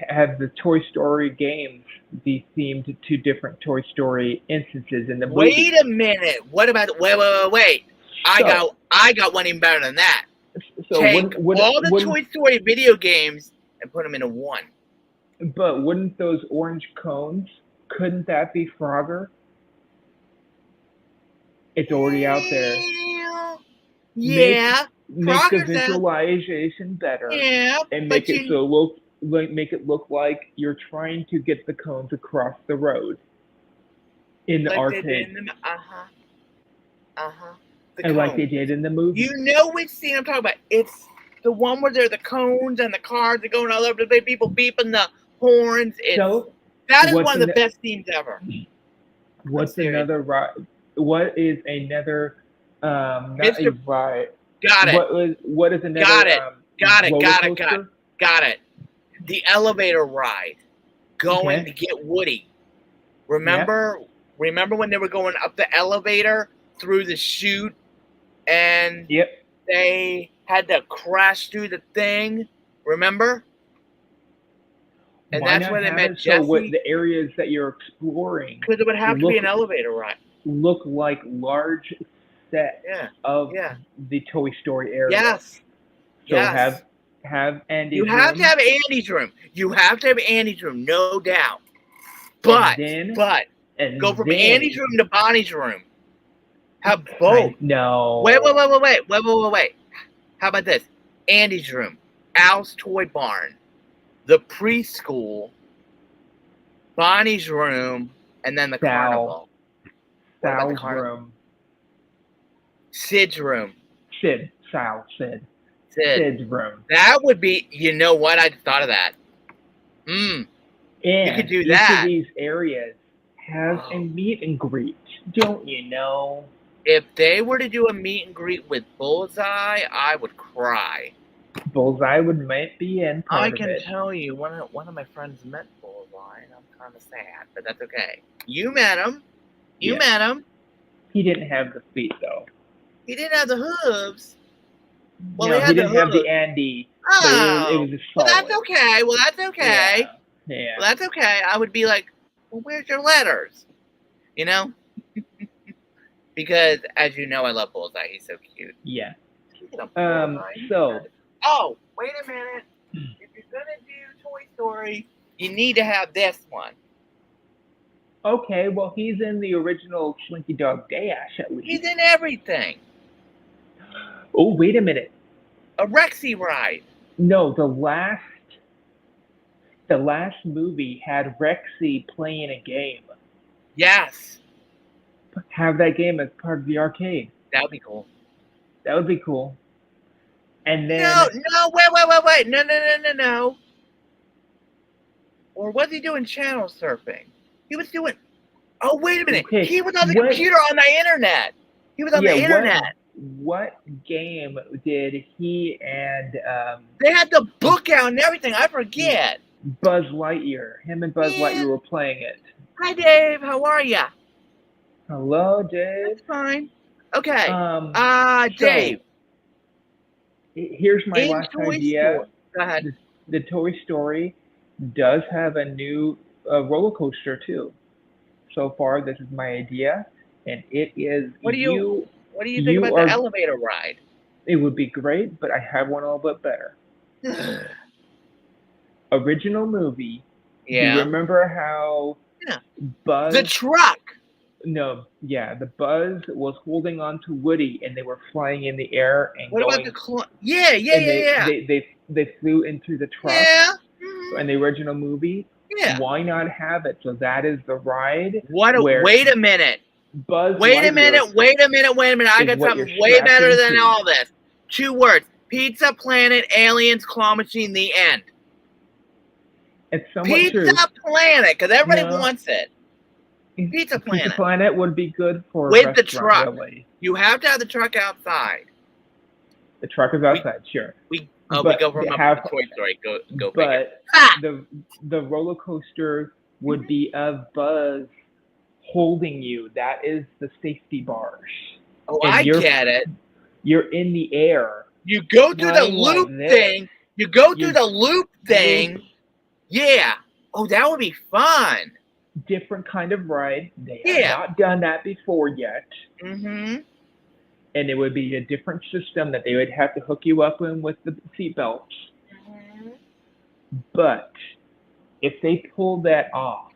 Have the Toy Story games be themed to different Toy Story instances in the movie. Wait a minute. What about wait. I got one even better than that. So Take all the Toy Story video games and put them into one. But wouldn't those orange cones? Couldn't that be Frogger? It's already out there. Yeah. Make the visualization better. Yeah. And make it look like you're trying to get the cones across the road in the arcade. And like they did in the movie. You know which scene I'm talking about? It's the one where there are the cones and the cars are going all over the place, people beeping the horns. That is one of the best scenes ever. What's another ride? What is another not a ride? Got it. What is another Got it. The elevator ride. Going to get Woody. Remember when they were going up the elevator through the chute and they had to crash through the thing? Remember? And that's where they met Jesse. So the areas that you're exploring, because it would have to be an elevator ride, look like large sets of the Toy Story area. Yes. So have Andy's room. You have to have Andy's room. You have to have Andy's room, no doubt. But go from Andy's room to Bonnie's room. Have both. No. Wait. How about this? Andy's room, Al's toy barn, the preschool, Bonnie's room, and then the carnival. Sal's room. Sid's room. Sid's room. That would be, you know what? I thought of that. And you could do that. Each of these areas has a meet and greet, don't you know? If they were to do a meet and greet with Bullseye, I would cry. Bullseye might be in part I can tell you, one of my friends met Bullseye, and I'm kind of sad, but that's okay. You met him. Met him. He didn't have the feet, though. He didn't have the hooves. Well, no, he didn't have the Andy. Oh, it was well, that's okay. Yeah. Well, that's okay. I would be like, well, where's your letters? You know? Because, as you know, I love Bullseye. He's so cute. Yeah. So. Oh, wait a minute. If you're going to do Toy Story, you need to have this one. Okay, well, he's in the original Slinky Dog Dash, at least. He's in everything. Oh, wait a minute. A Rexy ride. No, the last movie had Rexy playing a game. Yes. Have that game as part of the arcade. That would be cool. And then No, wait. No. Or was he doing channel surfing? He was doing. Oh, wait a minute. Okay. He was on the computer on the internet. He was on the internet. What game did he and they had the book out and everything. I forget. Buzz Lightyear. Him and Buzz Lightyear were playing it. Hi, Dave. How are you? Hello, Dave. That's fine. Okay. Dave. Here's my last idea. Go ahead. The Toy Story does have a new roller coaster too. So far, this is my idea, and it is. What do you think about the elevator ride? It would be great, but I have one a little bit better. Original movie. Yeah. Do you remember how Buzz? The truck. No, the Buzz was holding on to Woody, and they were flying in the air and what going. About the Yeah. They flew into the truck. Yeah. In the original movie. Yeah. Why not have it? So that is the ride. Wait a minute. Wait a minute. I got something way better than all this. 2 words. Pizza Planet, Aliens, Claw Machine, the end. It's somewhat true. Pizza Planet, because everybody wants it. Pizza Pizza Planet. Planet would be good for a With the restaurant, truck. really. You have to have the truck outside. The truck is outside, sure. We But go from they up have, to Toy Story. Go figure. but Ha! the roller coaster would be a buzz holding you. That is the safety bars. Oh, And I get it. You're in the air. You go through the flying like loop this. thing. You go through You- the loop thing. Yeah. Oh, that would be fun. Different kind of ride. They have Yeah. not done that before yet. Mm-hmm. And it would be a different system that they would have to hook you up in with the seatbelts. Mm-hmm. But if they pulled that off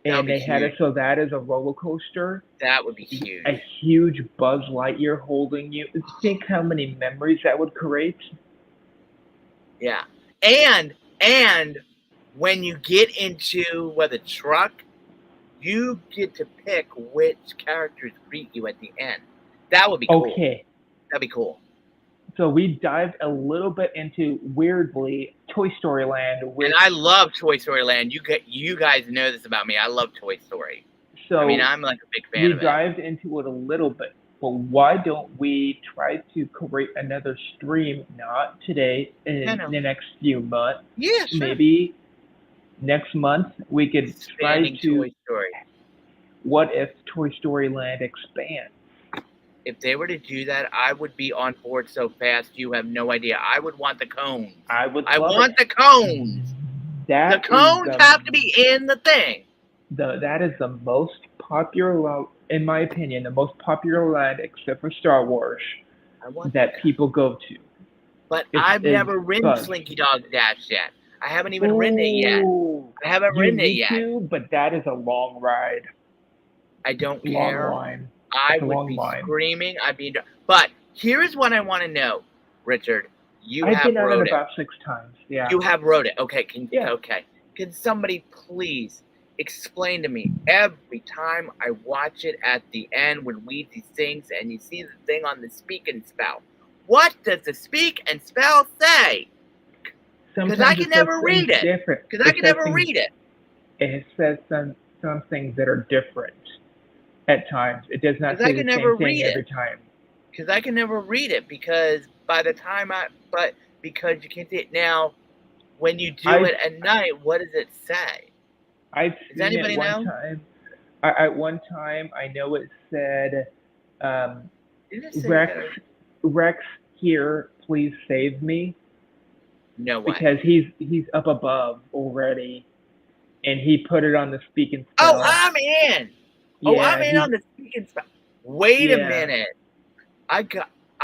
That would and be they had it huge. so that is a roller coaster, That would be huge. a huge Buzz Lightyear holding you, think how many memories that would create. Yeah. And when you get into the truck, you get to pick which characters greet you at the end. That would be cool. Okay, That'd be cool. so we dived a little bit into, weirdly, Toy Story Land. And I love Toy Story Land. You guys know this about me. I love Toy Story. So I mean, I'm like a big fan we of it. dived into it a little bit, but why don't we try to create another stream, not today, in know. the next few months? Yeah, sure. Maybe next month we could Expanding try to, Toy Story. what if Toy Story Land expands? If they were to do that, I would be on board so fast you have no idea. I would want the cones. I would I love want it. the cones. The cones have to be in the thing. That is the most popular, in my opinion, the most popular land except for Star Wars I want that people go to. But It's- I've it's never ridden Buzz. Slinky Dog Dash yet. I haven't even ridden it yet. Ooh, I haven't you ridden it need yet. to, but that is a long ride. I don't Long care. line. I It's a would long be line. screaming. But here's what I want to know, Richard. You I've have been on rode it it. about 6 times. Yeah. You have rode it. Okay. Yeah. Okay. Can somebody please explain to me every time I watch it at the end when we these things and you see the thing on the speak and spell? What does the speak and spell say? Sometimes I it can says never read things it. different. Because I It can says never things- read it. It says some things that are different at times. It does not 'Cause I say the can never same thing read it. every time. Because I can never read it because by the time because you can't see it now. When you do it at night, what does it say? I've Does seen anybody it one know? time. At one time, I know it said, Did it say Rex, that? Rex, here, please save me, No way. because he's up above already, and he put it on the speak and Oh, spell. I'm in. Oh, I'm in on the speaking spell. Wait a Yeah. minute. I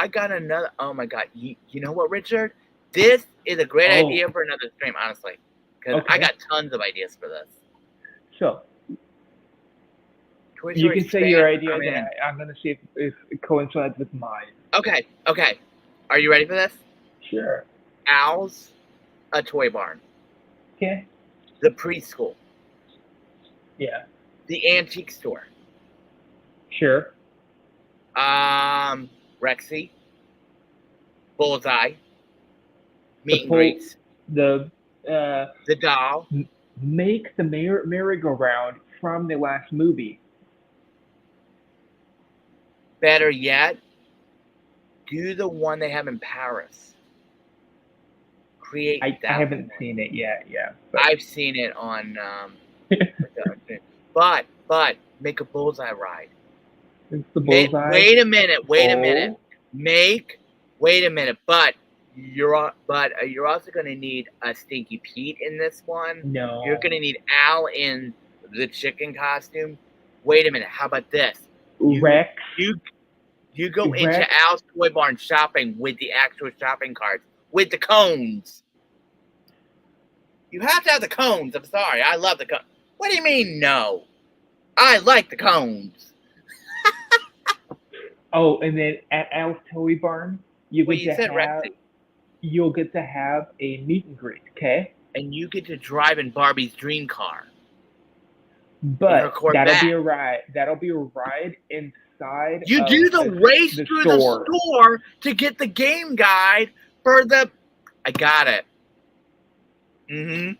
got another. Oh my god. You know what, Richard? This is a great Oh. idea for another stream, honestly. Because I Okay. got tons of ideas for this. So Toy you Story can say your Expand, idea, I'm in. and I'm gonna see if it coincides with mine. Okay. Are you ready for this? Sure. Owl's a toy barn. Okay. The preschool. Yeah. The antique store. Sure. Rexy. Bullseye. Meet and pull- greets. The The doll. make the merry-go-round from the last movie. Better yet, do the one they have in Paris. Create I that haven't one. seen it yet. Yeah. But I've seen it on. But make a bullseye ride. it's the bullseye. Wait a minute. Wait a minute. Oh. Wait a minute. But you're also going to need a Stinky Pete in this one. No. You're going to need Al in the chicken costume. Wait a minute. How about this? Rex. You go Rex. into Al's Toy Barn shopping with the actual shopping carts with the cones. You have to have the cones. I'm sorry. I love the cones. What do you mean, no? I like the cones. Oh, and then at Al's Toy Barn, You said Rexy. you'll get to have a meet and greet, okay? And you get to drive in Barbie's dream car. But Corvette. that'll be a ride inside. You of do the race through the store to get the game guide for the. I got it. Mm-hmm.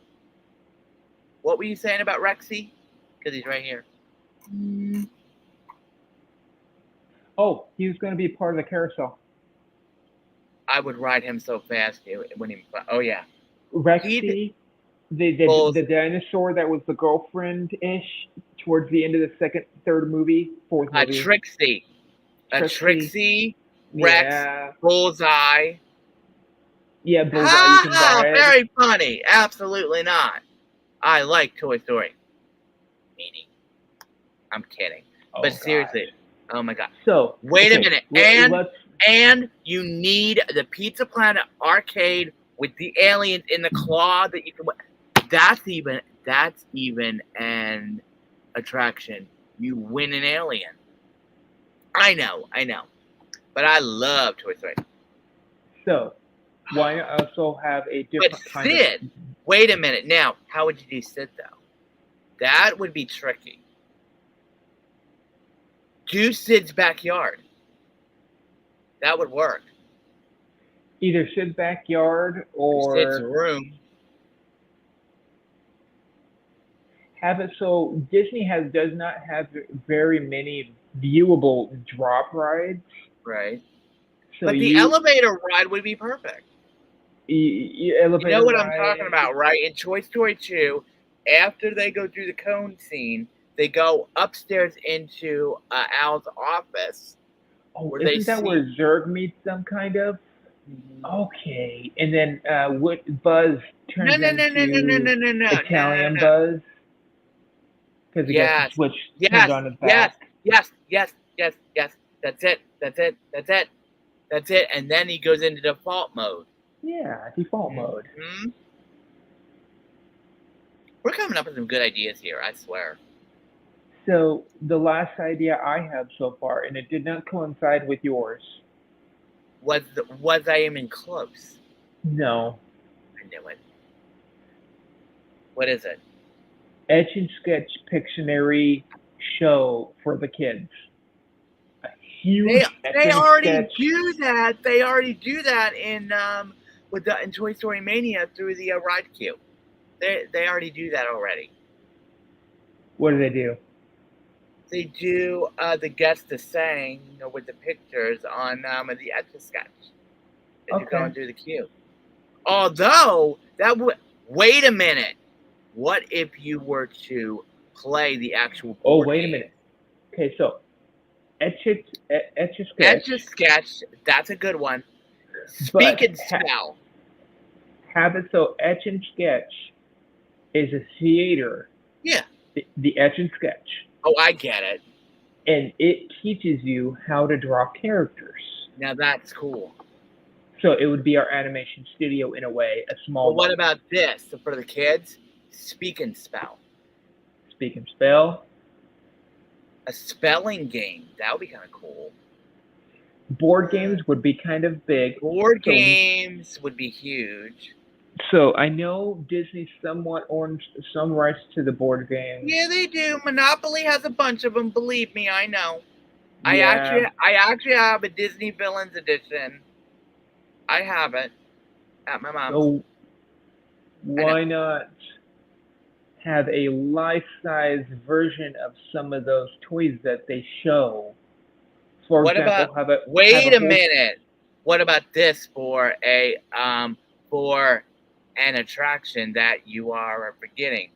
What were you saying about Rexy? because he's right here. Oh, he was going to be part of the carousel. I would ride him so fast when he. Oh yeah, Rexy, the dinosaur that was the girlfriend-ish towards the end of the third movie, fourth movie. Trixie, Trixie, Rex, yeah, Bullseye. Yeah, Bullseye, you can ride. Very funny. Absolutely not. I like Toy Story. Meaning, I'm kidding. Oh, but seriously, gosh. Oh my god. So wait a minute, let's... and you need the Pizza Planet arcade with the aliens in the claw that you can. That's even an attraction. You win an alien. I know, but I love Toy Story. So why not also have a different kind Sid, of... Wait a minute. Now, how would you do Sid though? That would be tricky. Do Sid's backyard. That would work. Either Sid's backyard or Sid's room. Have it so Disney does not have very many viewable drop rides. Right. So but the elevator ride would be perfect. Elevator you know what ride, I'm talking about, right? In Toy Story 2, after they go through the cone scene, they go upstairs into Al's office. Oh, isn't that where Zurg meets them, kind of? Mm-hmm. Okay. And then Buzz turns into Italian Buzz? Because he gets the switch turned on his back. Yes. That's it. And then he goes into default mode. Yeah, default mode. Mm-hmm. We're coming up with some good ideas here, I swear. So the last idea I have so far, and it did not coincide with yours. Was I even close? No. I knew it. What is it? Etch and Sketch Pictionary show for the kids. A huge they already do that. They already do that in Toy Story Mania through the ride queue. They already do that already. What do they do? They do the Guess the Saying, with the pictures on the Etch a Sketch. That you're going through the queue. Although that would wait a minute. What if you were to play the actual board wait game? A minute. Okay, so Etch a Sketch. Etch a Sketch, that's a good one. Speak and Spell. Have it so Etch and Sketch is a theater. Yeah. The Etch and Sketch. Oh, I get it. And it teaches you how to draw characters. Now that's cool. So it would be our animation studio in a way, a small. Well, what about this? So for the kids, Speak and Spell. Speak and Spell. A spelling game. That would be kind of cool. Board games would be kind of big. Board games would be huge. So I know Disney somewhat owns some rights to the board games. Yeah, they do. Monopoly has a bunch of them. Believe me, I know. Yeah. I actually have a Disney Villains edition. I have it at my mom's. So why not have a life-size version of some of those toys that they show? For example, wait a minute. What about this for an attraction that you are forgetting?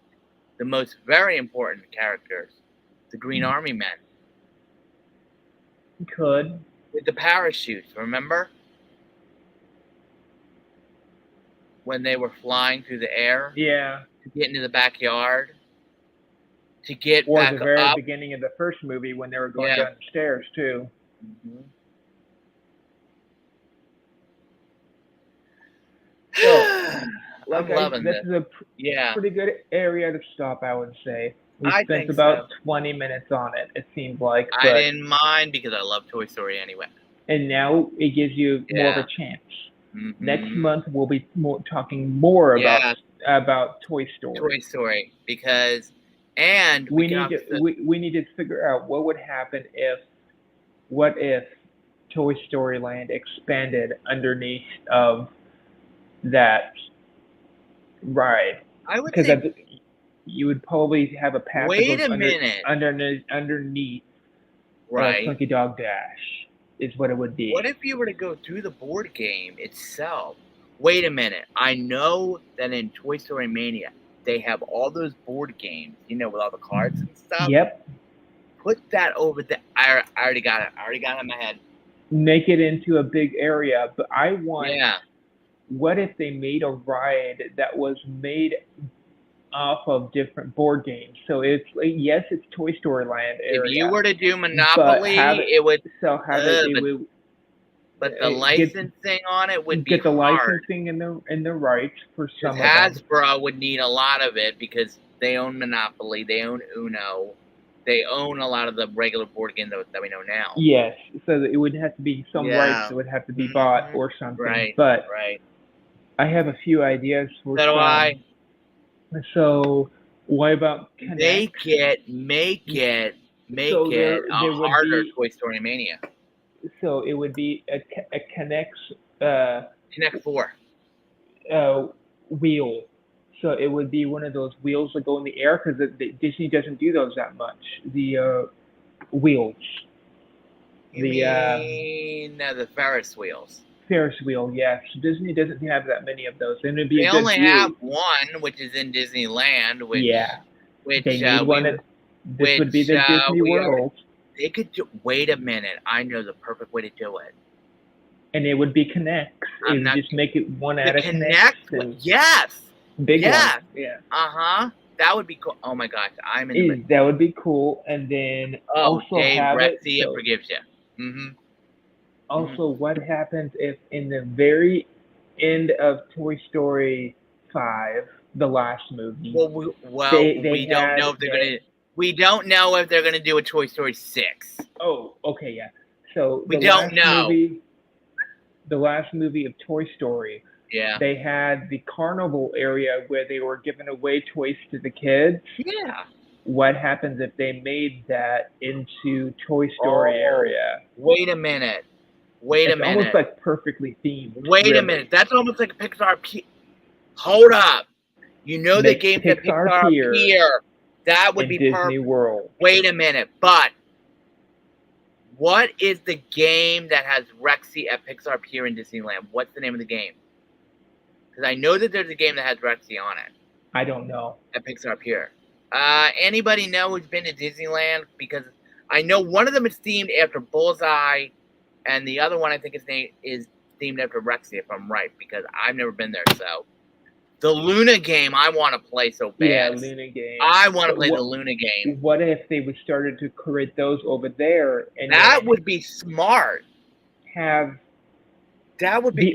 The most very important characters, the Green Army Men. Could. With the parachutes, remember? When they were flying through the air? Yeah. To get into the backyard? To get or back up? Or the very beginning of the first movie when they were going down the stairs, too. Mm-hmm. So, I'm this is a pretty good area to stop, I would say. We spent about 20 minutes on it, it seems like. I didn't mind because I love Toy Story anyway. And now it gives you more of a chance. Mm-hmm. Next month we'll be talking more about Toy Story. Toy Story, because we need to figure out what would happen if Toy Story Land expanded underneath of that ride. I would say you would probably have a path that Wait goes a minute. underneath Right. Slinky Dog Dash is what it would be. What if you were to go through the board game itself? Wait a minute. I know that in Toy Story Mania, they have all those board games, with all the cards and stuff. Yep. Put that over there. I already got it. I already got it in my head. Make it into a big area, but I want. Yeah. What if they made a ride that was made off of different board games? So it's yes, it's Toy Story Land area. If you were to do but Monopoly, it would. But the licensing on it would be get the hard. licensing and the rights for some of them. Hasbro would need a lot of it because they own Monopoly, they own Uno, they own a lot of the regular board games that we know now. Yes, so it would have to be some rights that would have to be bought or something. Right. But right. I have a few ideas for So do I. So what about Connect? Make it a harder Toy Story Mania. So it would be a Connect 4 wheel. So it would be one of those wheels that go in the air because Disney doesn't do those that much. The wheels. You mean the Ferris wheels? Ferris wheel, yes. Disney doesn't have that many of those. And it'd be they only have one, which is in Disneyland. Which, which they need one. This would be the Disney World. They could do. Wait a minute! I know the perfect way to do it. And it would be Connect. And just make it one out of Connect. Yes. Big one. Yeah. That would be cool. Oh my gosh, I'm in the. That would be cool. And then also have Rexy, it forgives you. Also, what happens if in the very end of Toy Story 5, the last movie? We don't know if they're gonna. We don't know if they're gonna do a Toy Story 6. Oh, okay, yeah. So we don't know. The last movie of Toy Story. Yeah. They had the carnival area where they were giving away toys to the kids. Yeah. What happens if they made that into Toy Story area? Wait a minute. It's almost like perfectly themed. Wait a minute. That's almost like a Pixar Pier. Hold up. The games at Pixar Pier. That would be Disney World. Wait a minute. But what is the game that has Rexy at Pixar Pier in Disneyland? What's the name of the game? Because I know that there's a game that has Rexy on it. I don't know. At Pixar Pier. Anybody know who's been to Disneyland? Because I know one of them is themed after Bullseye, and the other one I think is themed after Rexy, if I'm right, because I've never been there. So the Luna game I want to play so bad. Yeah, Luna game. I want to play the Luna game. What if they would started to create those over there? And that would be smart. That would be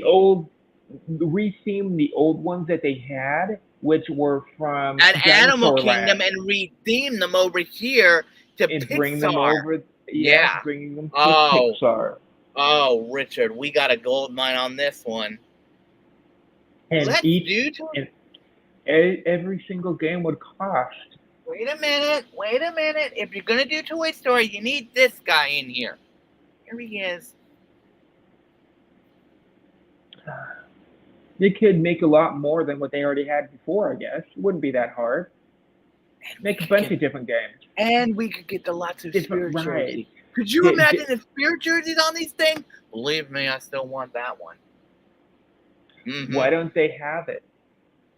retheme the old ones that they had, which were from Animal Kingdom, and retheme them over here to Pixar. Bring them over. Bringing them to Pixar. Oh, Richard, we got a gold mine on this one. And every single game would cost. Wait a minute. If you're gonna do Toy Story, you need this guy in here. Here he is. They could make a lot more than what they already had before, I guess. It wouldn't be that hard. Make a bunch of different games. And we could get the lots of Spirit jerseys. Could you imagine the Spirit jerseys on these things? Believe me, I still want that one. Why don't they have it?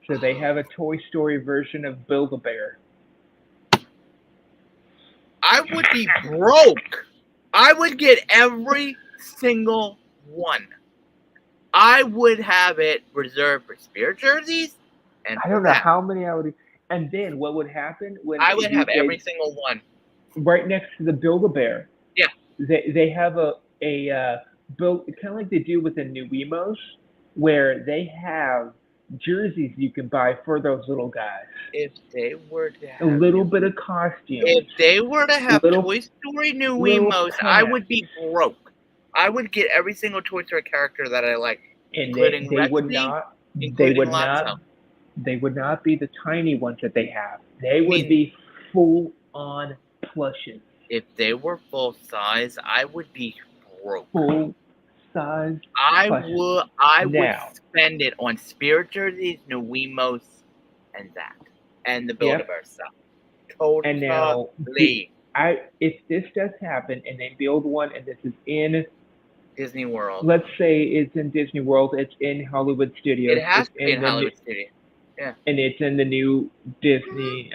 So they have a Toy Story version of Build-A-Bear. I would be broke. I would get every single one. I would have it reserved for Spirit jerseys. And I don't know how many I would. And then what would happen when I would have every single one right next to the Build-A-Bear? Yeah, they have a build kind of like they do with the new Emos, where they have jerseys you can buy for those little guys. If they were to have a little bit of costume, if they were to have Toy Story new Emos, I would be broke. I would get every single Toy Story character that I like, including they Rexy, would not. They would not be the tiny ones that they have. They would be full on plushes. If they were full size, I would be broke. Full size. I would spend it on Spirit jerseys, new Emos, and that. and the Yep. Build-A-Bear stuff. And now, Totally. if this does happen and they build one and this is in, Disney World. let's say it's in Disney World, it's in Hollywood Studios, It has it's to be in the Hollywood Studio. Yeah. and it's in the new Disney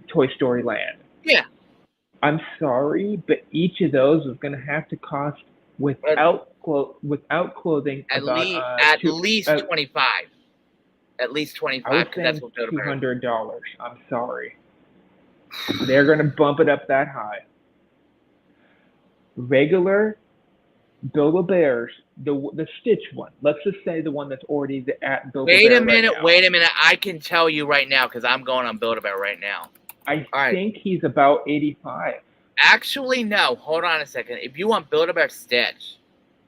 Toy Story Land. Yeah. I'm sorry, but each of those is going to have to cost without clothing At about least 25. At least 25 I was because that's saying what Build-A-Bear is. $200. I'm sorry. They're going to bump it up that high. Regular Build-A-Bears, the Stitch one. Let's just say the one that's already at Build-A-Bear right now. Wait a minute. I can tell you right now because I'm going on Build-A-Bear right now. I think he's about 85. Actually, no. Hold on a second. If you want Build-A-Bear Stitch.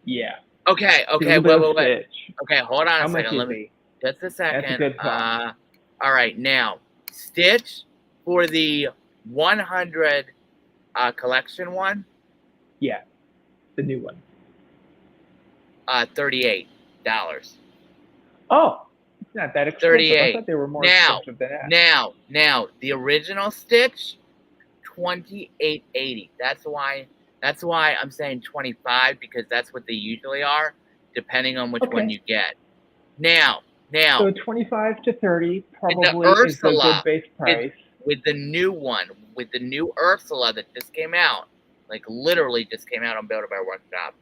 Yeah. Okay. Wait. Stitch. Okay, hold on How a second. much is he? Just a second. That's a good thought. All right, now Stitch for the 100 collection one. Yeah, the new one. $38. Oh, it's not that expensive. 38. I thought they were more expensive than that. Now the original Stitch, $28.80. That's why I'm saying 25 because that's what they usually are, depending on which one you get. Now. So 25 to 30 probably is a good base price. With the new one, with the new Ursula that just came out, like literally just came out on Build-A-Bear Workshop.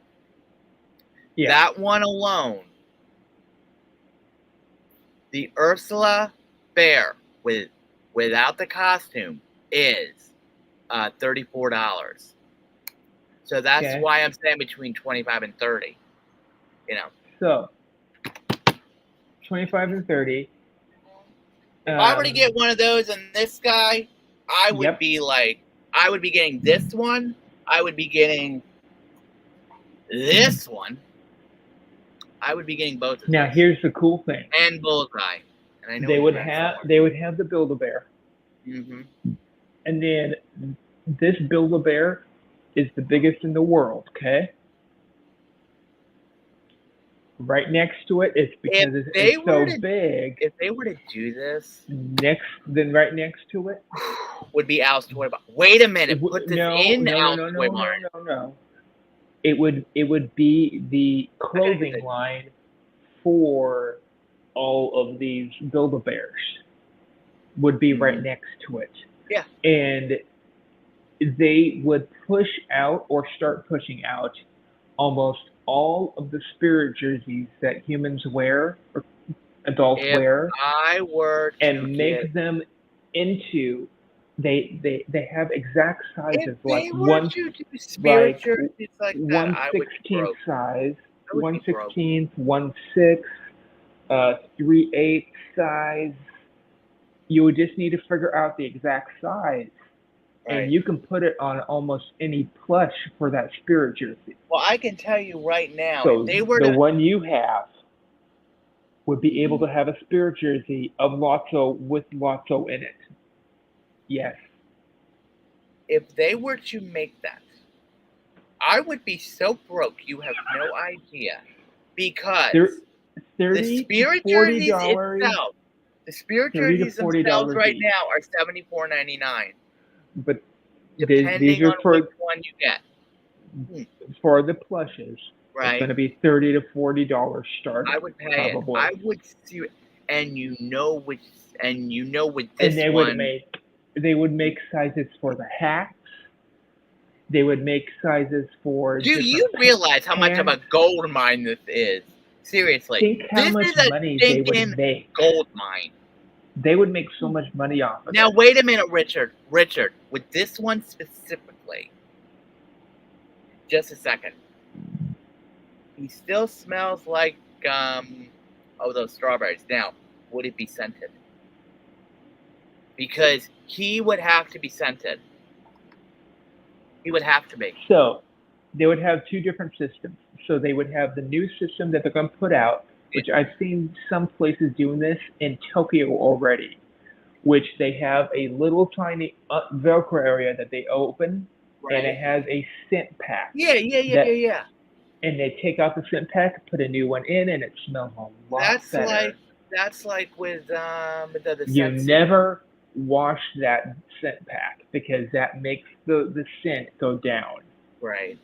Yeah. That one alone, the Ursula bear without the costume is $34. So that's why I'm saying between 25 and 30. You know. So 25 and 30. If I were to get one of those and this guy, I would be getting this one. I would be getting this one. I would be getting both of them. Now here's the cool thing. And Bullseye. And I know they would have the Build-A-Bear. Mm-hmm. And then this Build-A-Bear is the biggest in the world, okay? Right next to it, it's because it's so big. If they were to do this, right next to it would be Al's Toy Barn. Wait a minute, put this in Al's Toy Barn. No. It would be the clothing line for all of these Build-A-Bears. Would be right next to it. Yeah. And they would push out or start pushing out almost all of the spirit jerseys that humans wear or adults wear, and make them into they have exact sizes like 1/16 size, 1/16, 1/6, 3/8 size. You would just need to figure out the exact size. Right. And you can put it on almost any plush for that spirit jersey. Well, I can tell you right now, so if they were the one you have would be able to have a spirit jersey of Lotso with Lotso in it. Yes. If they were to make that, I would be so broke you have no idea. Because the spirit jerseys itself, the spirit jerseys themselves right now are $74.99. But depending on which one you get. For the plushes, it's going to be $30 to $40 start. I would pay it. I would see it, and with this they would make sizes for the hats. They would make sizes for. Do you realize how much of a gold mine this is? Seriously, think how much money they would make. Gold mine. They would make so much money off of it. Now, wait a minute, Richard. With this one specifically, just a second. He still smells like, those strawberries. Now, would it be scented? Because he would have to be scented. He would have to be. So, they would have two different systems. So, they would have the new system that they're going to put out, which I've seen some places doing this in Tokyo already, which they have a little tiny Velcro area that they open, and it has a scent pack. Yeah. And they take out the scent pack, put a new one in, and it smells a lot better. That's like with the You sensi. never wash that scent pack because that makes the scent go down. Right.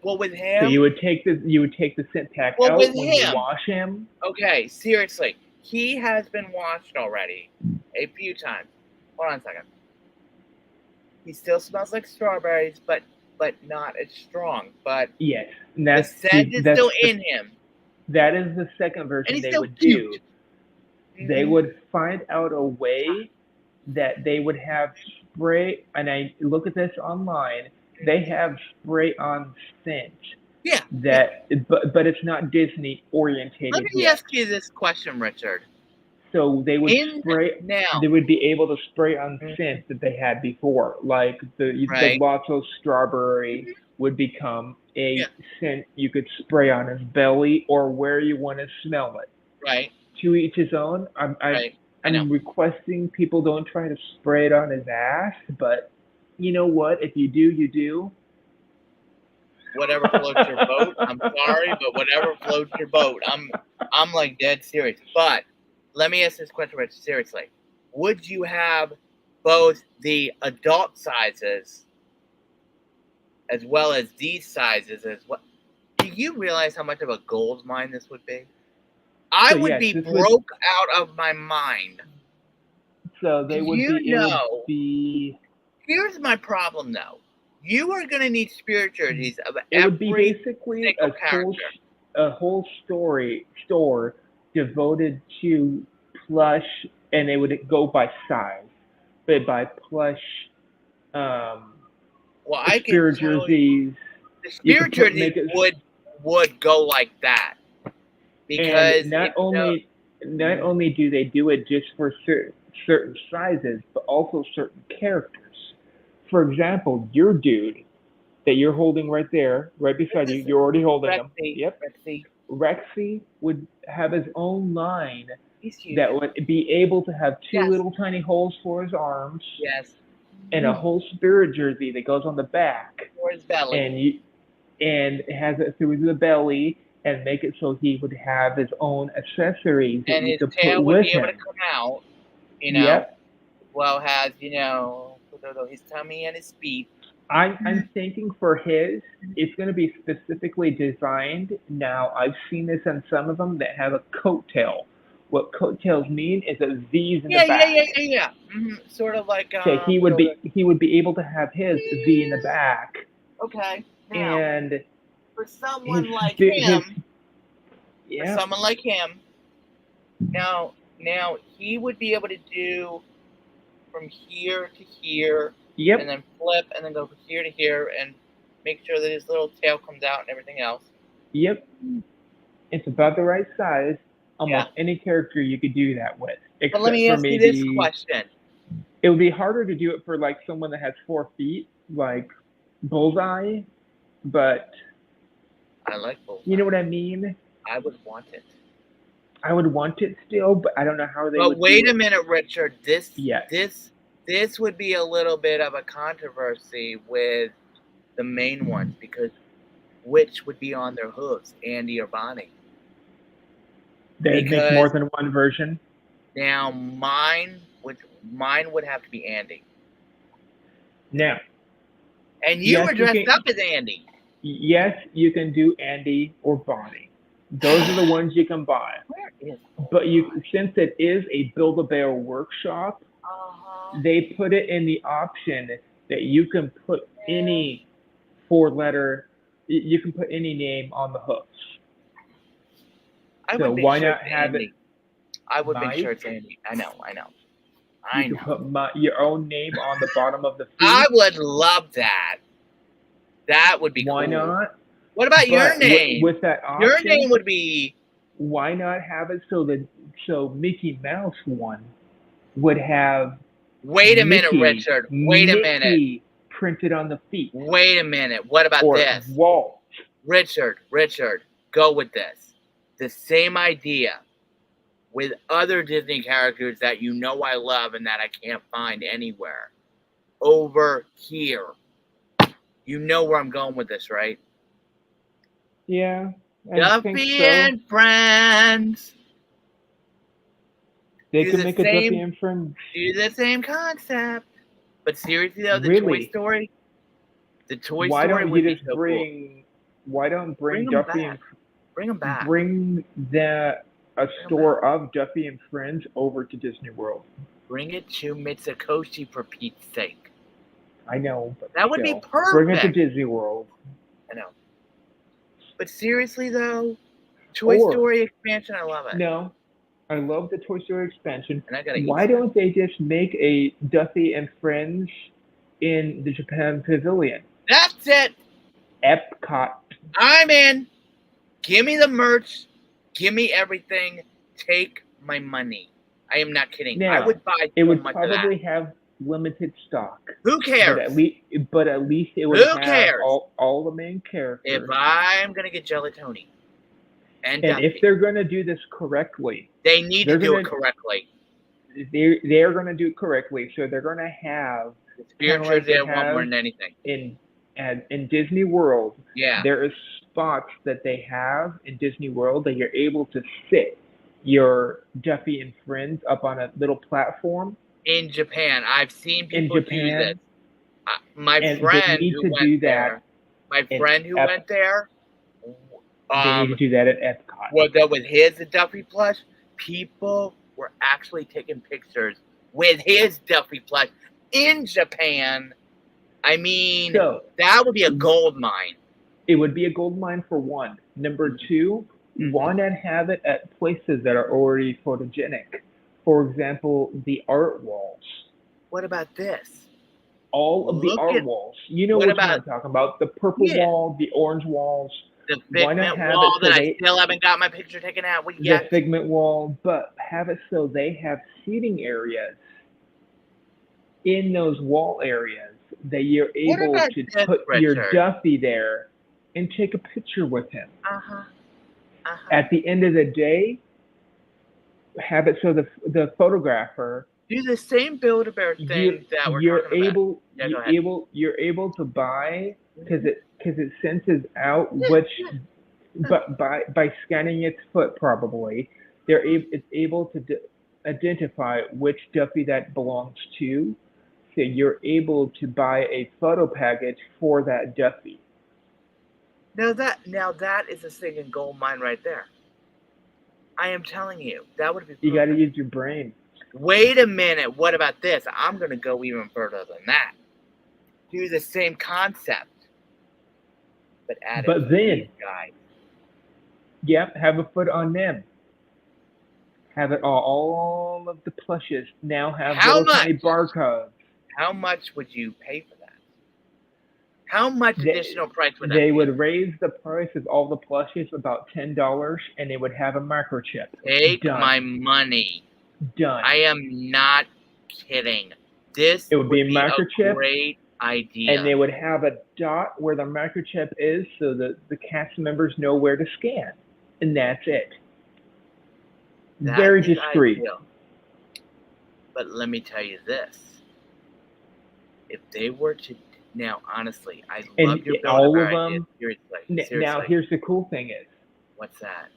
Well, with So him. you would take the scent pack Well, with out when you him. wash him. Okay, seriously, he has been washed already a few times. Hold on a second. He still smells like strawberries, but not as strong. But Yes, and the scent is still in him, that is the second and version he's they still would do. cute. They would find out a way that they would have spray, and I look at this online. They have spray on scent Yeah. that, but it's not Disney Let orientated me yet. ask you this question, Richard. So they would In spray. now, They would be able to spray on scent that they had before, like the right? Lotso strawberry would become Yeah, a scent you could spray on his belly or where you want to smell it. right, To each his own. right. I know. I'm requesting people don't try to spray it on his ass, but you know what? If you do, you do. Whatever floats your boat. I'm sorry, but whatever floats your boat. I'm like dead serious. But let me ask this question, Rich. Seriously, would you have both the adult sizes as well as these sizes as well? Do you realize how much of a gold mine this would be? I So would yes, be this would. broke out of my mind. So they would You be. It would know, be. here's my problem though. You are going to need spirit jerseys of It would be every basically single character. a whole story store devoted to plush, and they would go by size, but by plush. Um, Well, I can spirit tell you, jerseys. the You spirit could put jerseys make it. would go like that And because if you know, not only do they do it just for certain sizes, but also certain characters. For example, your dude that you're holding right there, right beside you, this is you're already holding him. Rexy. Yep. Rexy, Rexy would have his own line he's huge. that would be able to have two Yes. little tiny holes for his arms Yes, and a whole spirit jersey that goes on the back, for his belly. and has it through the belly and make it so he would have his own accessories that And you his could tail put would with be able to him. come out, you know, Yep. well has, his tummy and his feet. I'm thinking for his, it's going to be specifically designed. Now, I've seen this on some of them that have a coattail. What coattails mean is a V's in the back. Yeah. Sort of like So he would be able to have his V in the back, okay. Now, and for his someone like his him, yeah. now he would be able to do from here to here, Yep. and then flip, and then go from here to here, and make sure that his little tail comes out and everything else. Yep. It's about the right size. Almost Yeah. any character you could do that with, But except let me for ask you this maybe question. it would be harder to do it for like someone that has 4 feet, like Bullseye, but I like both. you know what I mean? I would want it. I would want it still, but I don't know how they would But wait do a minute, Richard. Yes. This would be a little bit of a controversy with the main ones because which would be on their hooves, Andy or Bonnie? They'd make more than one version. Now mine would have to be Andy. Now, and you were dressed up as Andy. Yes, you can do Andy or Bonnie. Those are the ones you can buy. Where is? But since it is a Build-A-Bear workshop, they put it in the option that you can put any 4-letter, you can put any name on the hooks. I would make sure it's Andy. I would make sure it's Andy. I know. You can put your own name on the bottom of the feet. I would love that. That would be cool. Why not? What about your name? With that option, your name would be. Why not have it so Mickey Mouse one would have? Wait a minute, Richard. Wait a minute. Printed on the feet. Wait a minute. What about this? Walt. Richard, go with this. The same idea with other Disney characters that you know I love and that I can't find anywhere. Over here. You know where I'm going with this, right? Yeah. Duffy and Friends. They Do could the make a Duffy same, and Friends. do the same concept. But seriously though, the Toy Really? Story Why don't would you be just so cool. bring? Why don't Bring bring them Duffy back. and Bring them back. bring a Bring 'em store of Duffy and Friends over to Disney World? Bring it to Mitsukoshi for Pete's sake. I know, but That would be still, bring it to perfect. Disney World. I know. But seriously though, Toy Or Story expansion, I love it. no, I love the Toy Story expansion. And I gotta eat Why stuff. don't they just make a Duffy and Friends in the Japan Pavilion? That's it. Epcot. I'm in. Give me the merch. Give me everything. Take my money. I am not kidding. I Now, would buy it so would much of that. probably have limited stock, Who but cares? at least it would Who have cares? all the main If characters. I'm gonna get Gelatoni and And if Duffy, they're gonna do this correctly, they need to they're do it gonna correctly. they're gonna do it correctly. So they're gonna have The kind of spirituals like they they want more have than anything. in Disney World. Yeah. There is spots that they have in Disney World that you're able to sit your Duffy and Friends up on a little platform In Japan, I've seen in people do this. Japan, My and they friend need who to went do there. that. My in friend who Ep- went there. They need to do that at Epcot. With his Duffy plush, people were actually taking pictures with his Duffy plush in Japan. I mean, So that would be a gold mine. it would be a gold mine for one. Number two, why not have it at places that are already photogenic? For example, the art walls. What about this? All of the Look art at- walls. You know what which one about- I'm talking about. The purple Yeah. wall, the orange walls, The Why not figment have wall it so that I they- still haven't got my picture taken out. What do you the got? figment wall, but have it so they have seating areas in those wall areas that you're able about to this, put your Richard? Duffy there and take a picture with him. Uh-huh. At the end of the day, have it so the photographer Do the same Build-A-Bear thing that we're you're talking about. able Yeah, go ahead. you're able to buy because it senses out which but by scanning its foot probably it's able to identify which Duffy that belongs to, so you're able to buy a photo package for that Duffy. Now that is a singing gold mine right there. I am telling you, that would be perfect. You got to use your brain. Wait a minute. What about this? I'm going to go even further than that. Do the same concept, but add it But to then- these guys. Yep, have a foot on them. Have it all of the plushes now have How little tiny much? barcodes. How much would you pay for that? How much additional price would that They be? would raise the price of all the plushes about $10, and they would have a microchip. Take Done. my money. Done. I am not kidding. This It would be a a microchip, great idea. and they would have a dot where the microchip is, so that the cast members know where to scan, and that's it. That Very is discreet. ideal. But let me tell you this: if they were to now, honestly, I And love your all Build-A-Bear of idea. them- Seriously. Now, here's the cool thing is, What's that?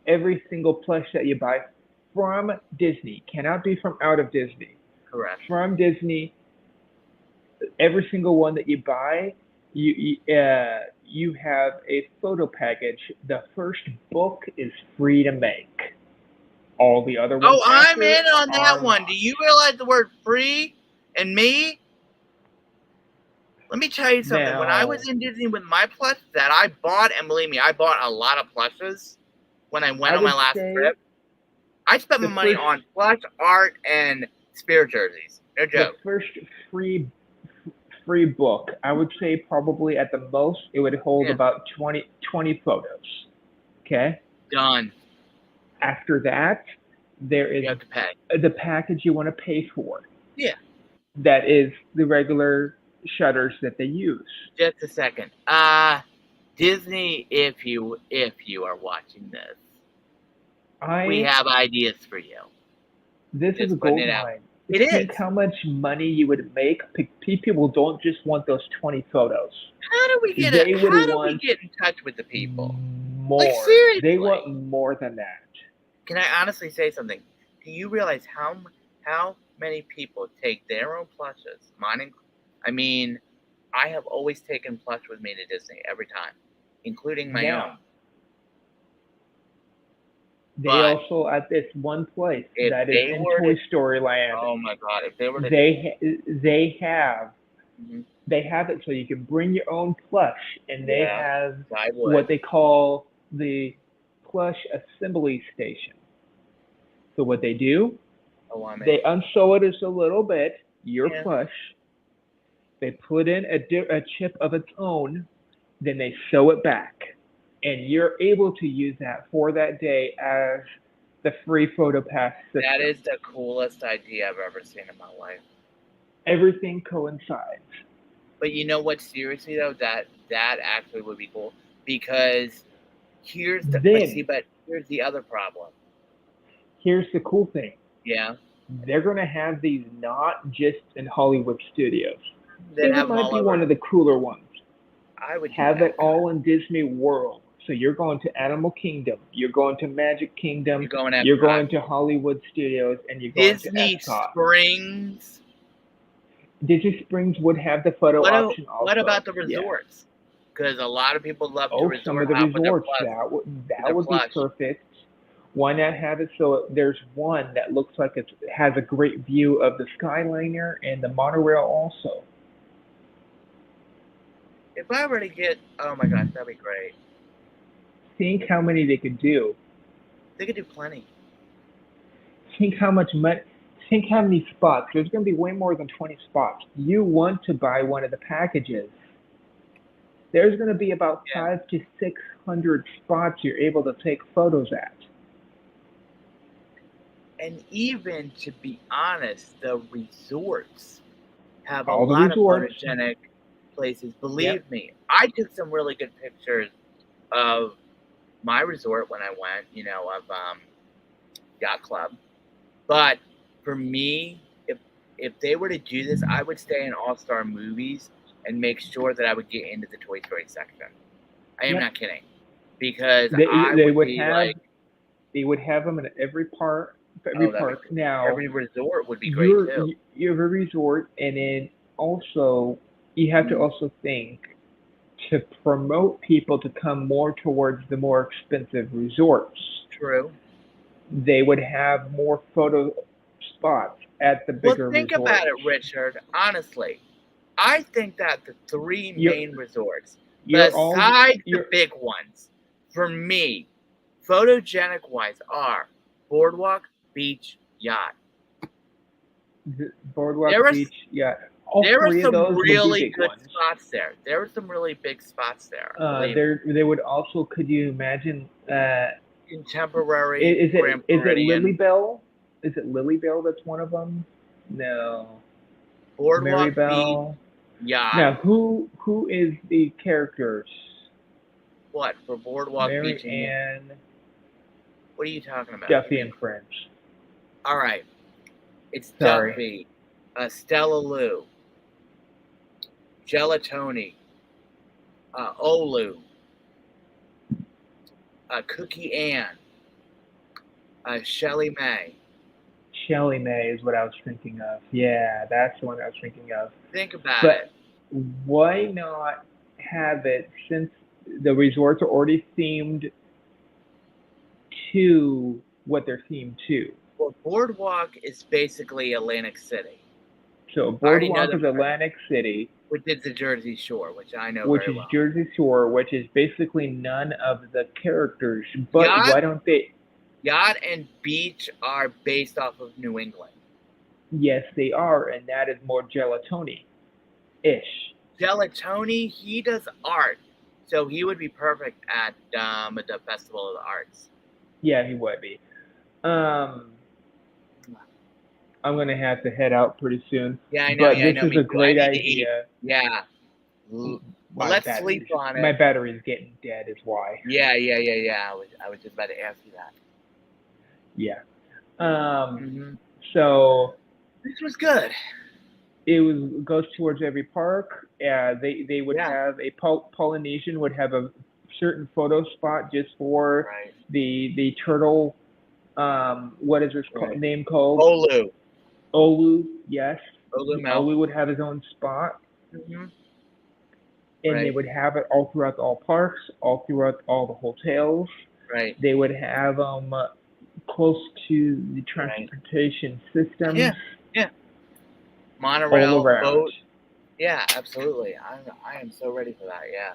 every single plush that you buy from Disney cannot be from out of Disney. Correct. From Disney, every single one that you buy, you have a photo package. The first book is free to make. All the other ones. Oh, I'm after in on that are one. not. Do you realize the word free and me? Let me tell you something. When I was in Disney with my plush that I bought, and believe me, I bought a lot of plushes when I went I on my would last say trip. I spent my the money first- on plush, art, and spirit jerseys. No The joke. first free book, I would say probably at the most it would hold Yeah. about 20 photos. Okay. Done. After that, there is You have to pay. the package you want to pay for. Yeah. That is the regular shutters that they use. Just a second. Disney, if you are watching this, we have ideas for you. This is just a putting gold it out. mine. It Think is. how much money you would make. People don't just want those 20 photos. How do we get They would How do we want get in touch with the people? More. Like, seriously. They want more than that. Can I honestly say something? do you realize how many people take their own plushes? I mean, I have always taken plush with me to Disney every time, including my Now, own. they But also at this one place if that is they in were to, Toy Story Land, oh my god, if they were to do, they have mhm, it so you can bring your own plush, and they yeah, have I what would. they call the plush assembly station. So what they do, Oh, I'm in. they unsew it just a little bit, your Yeah, plush, they put in a chip of its own, then they sew it back. And you're able to use that for that day as the free photo pass that system. is the coolest idea I've ever seen in my life. Everything coincides. But you know what? Seriously though, that actually would be cool because Then, but here's the other problem. here's the cool thing. Yeah, They're going to have these not just in Hollywood studios. they'd Think it have them might all be one over. of the cooler ones. I would do Have it that, God. all in Disney World. So you're going to Animal Kingdom, you're going to Magic You're Kingdom, going you're Epcot. going to Hollywood Studios, and you're going to Disney Epcot. Springs. Disney Springs would have the photo option What also. about the Yeah. resorts? Because a lot of people love to Oh, some resort of the hop resorts with that their would be plush. perfect. Why not have it so there's one that looks like it has a great view of the Skyliner and the monorail also. If I were to get, oh my gosh, that'd be great. Think how many they could do. They could do plenty. Think how much money. Think how many spots. There's going to be way more than 20 spots. You want to buy one of the packages. There's going to be about Yeah. 5 to 600 spots you're able to take photos at. And even to be honest, the resorts have a All the lot of resorts. photogenic places. Yep. Believe me, I took some really good pictures of my resort when I went, of yacht club. But for me, if they were to do this, I would stay in All Star Movies and make sure that I would get into the Toy Story section. I am Yep. not kidding, because They I they would would be have like, they would have them in every park. Every oh, that'd be park. cool. Now Every resort would be great too. you have a resort, and then also you have to Mhm. also think to promote people to come more towards the more expensive resorts. True. They would have more photo spots at the Well, bigger think about resorts. it, Richard. Honestly, I think that the three You're main resorts, you're all besides the you're big ones, for me, photogenic wise, are Boardwalk, Beach, Yacht. the Boardwalk There are Beach. Yeah, all there are three of some those would be really big good ones. spots there. There are some really big spots there. Believe me. They would also. Could you imagine? Contemporary, Grand Is it Floridian, Lilybell? Is it Lilybell that's one of them? No, Boardwalk, Beach, Marybelle. Yacht. Now, who is the characters? What for Boardwalk Mary Beach and Yacht? Ann, What are you talking about? Give Duffy, me. and Friends. All right. It's Sorry. Duffy, Stella Lou, Gelatoni, Olu, Cookie Ann, Shelly May. Shelley May is what I was thinking of. Yeah, that's the one I was thinking of. Think about it. But why not have it since the resorts are already themed to what they're themed to? Well, Boardwalk is basically Atlantic City. So I already know Boardwalk the is Atlantic City, which is the Jersey Shore, which I know which very is well. Jersey Shore, which is basically none of the characters. But Yacht, why don't they? Yacht, and Beach are based off of New England. Yes, they are, and that is more gelatoni ish. Gelatoni, he does art, so he would be perfect at the Festival of the Arts. Yeah, he would be. Um, I'm gonna have to head out pretty soon, Yeah, I know. but Yeah, I this know. is Me a too. I great need to eat. idea. Yeah. Let's sleep on My it. battery's getting dead, is why. Yeah. I was just about to ask you that. Yeah. Hmm. So This was good. it goes towards every park. They would Yeah. have a Polynesian would have a certain photo spot just for Right. the turtle What is his Right. name called? Olu. Olu. Yes, Olu Olu would Malfoy. have his own spot, Mm-hmm. and they Right. would have it all throughout all parks, all throughout all the hotels. Right. They would have close to the Right. transportation systems Yeah. Yeah. all Monorail, around. boat. Yeah, absolutely. I am so ready for that. Yeah.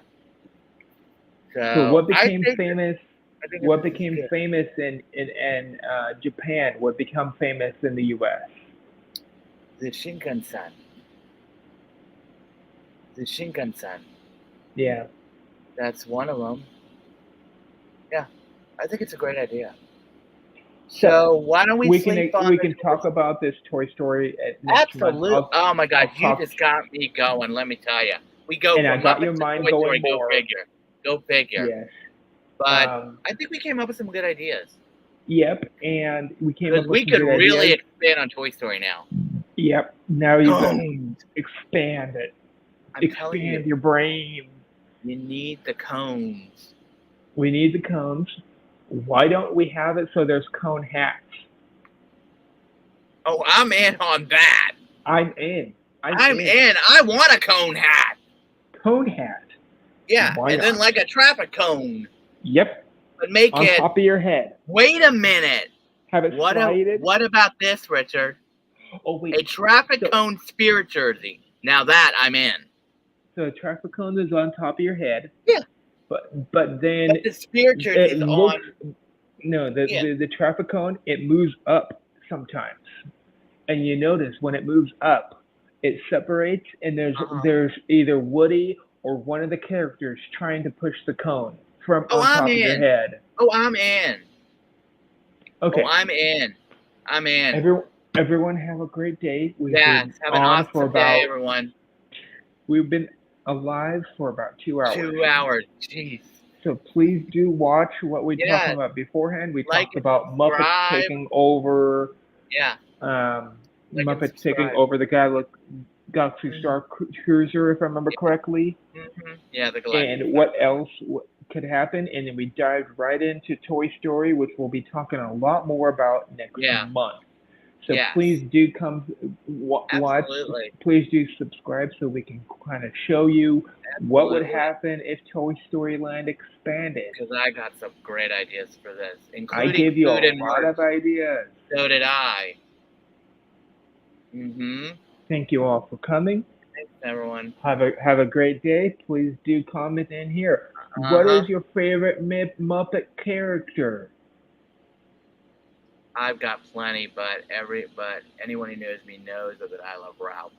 So So what became famous? I think What this is became good. famous in Japan would become famous in the U.S. The Shinkansen. The Shinkansen. Yeah. That's one of them. Yeah, I think it's a great idea. So So why don't we sleep on we the can Toy talk about this Toy Story at next month. Absolute. Oh my God, I'll you talk, just got me going. Let me tell you, we go and I from got your Muppets to mind Toy Story. going Go more. figure. Go figure. Yes. But I think we came up with some good ideas Yep. And we came because up with we some could good really ideas. expand on Toy Story now. Yep. Now you got Cones. expand it. I'm telling you, Expand your brain. you need the cones. We need the cones. Why don't we have it so there's cone hats? Oh, I'm in on that. I'm in. I'm in. I want a cone hat. Cone hat. Yeah, Why and then not? like a traffic cone. Yep. But make On it. top of your head. Wait a minute. Have it slided. What about this, Richard? Oh wait. A traffic So, cone spirit jersey. Now that I'm in. so a traffic cone is on top of your head. Yeah. But then But the spirit jersey it is looks on. no Yeah. the traffic cone, it moves up sometimes, and you notice when it moves up, it separates, and there's either Woody or one of the characters trying to push the cone from Oh, on I'm top of your in. head. Oh, I'm in. Oh, Okay, I'm in. I'm in. everyone have a great day. Yes. Have an awesome day, everyone. We've been alive for about 2 hours. 2 hours. Jeez. So please do watch what we talked Yes. about beforehand. We Like talked and about Muppets subscribe. taking over. Yeah. Like and Muppets taking subscribe. over the Galaxy Star Cruiser, if I remember correctly. Mm-hmm. Yeah, the galactic. And what else could happen? And then we dived right into Toy Story, which we'll be talking a lot more about next month. So Yes. please do come watch. Absolutely. Please do subscribe so we can kind of show you what would happen if Toy Story Land expanded. Because I got some great ideas for this, I including gave you food a and lot merch. of ideas. So did I. Mm-hmm. Thank you all for coming. Thanks, everyone. Have a great day. Please do comment in here. What is your favorite Muppet character? I've got plenty, but anyone who knows me knows that I love Ralph.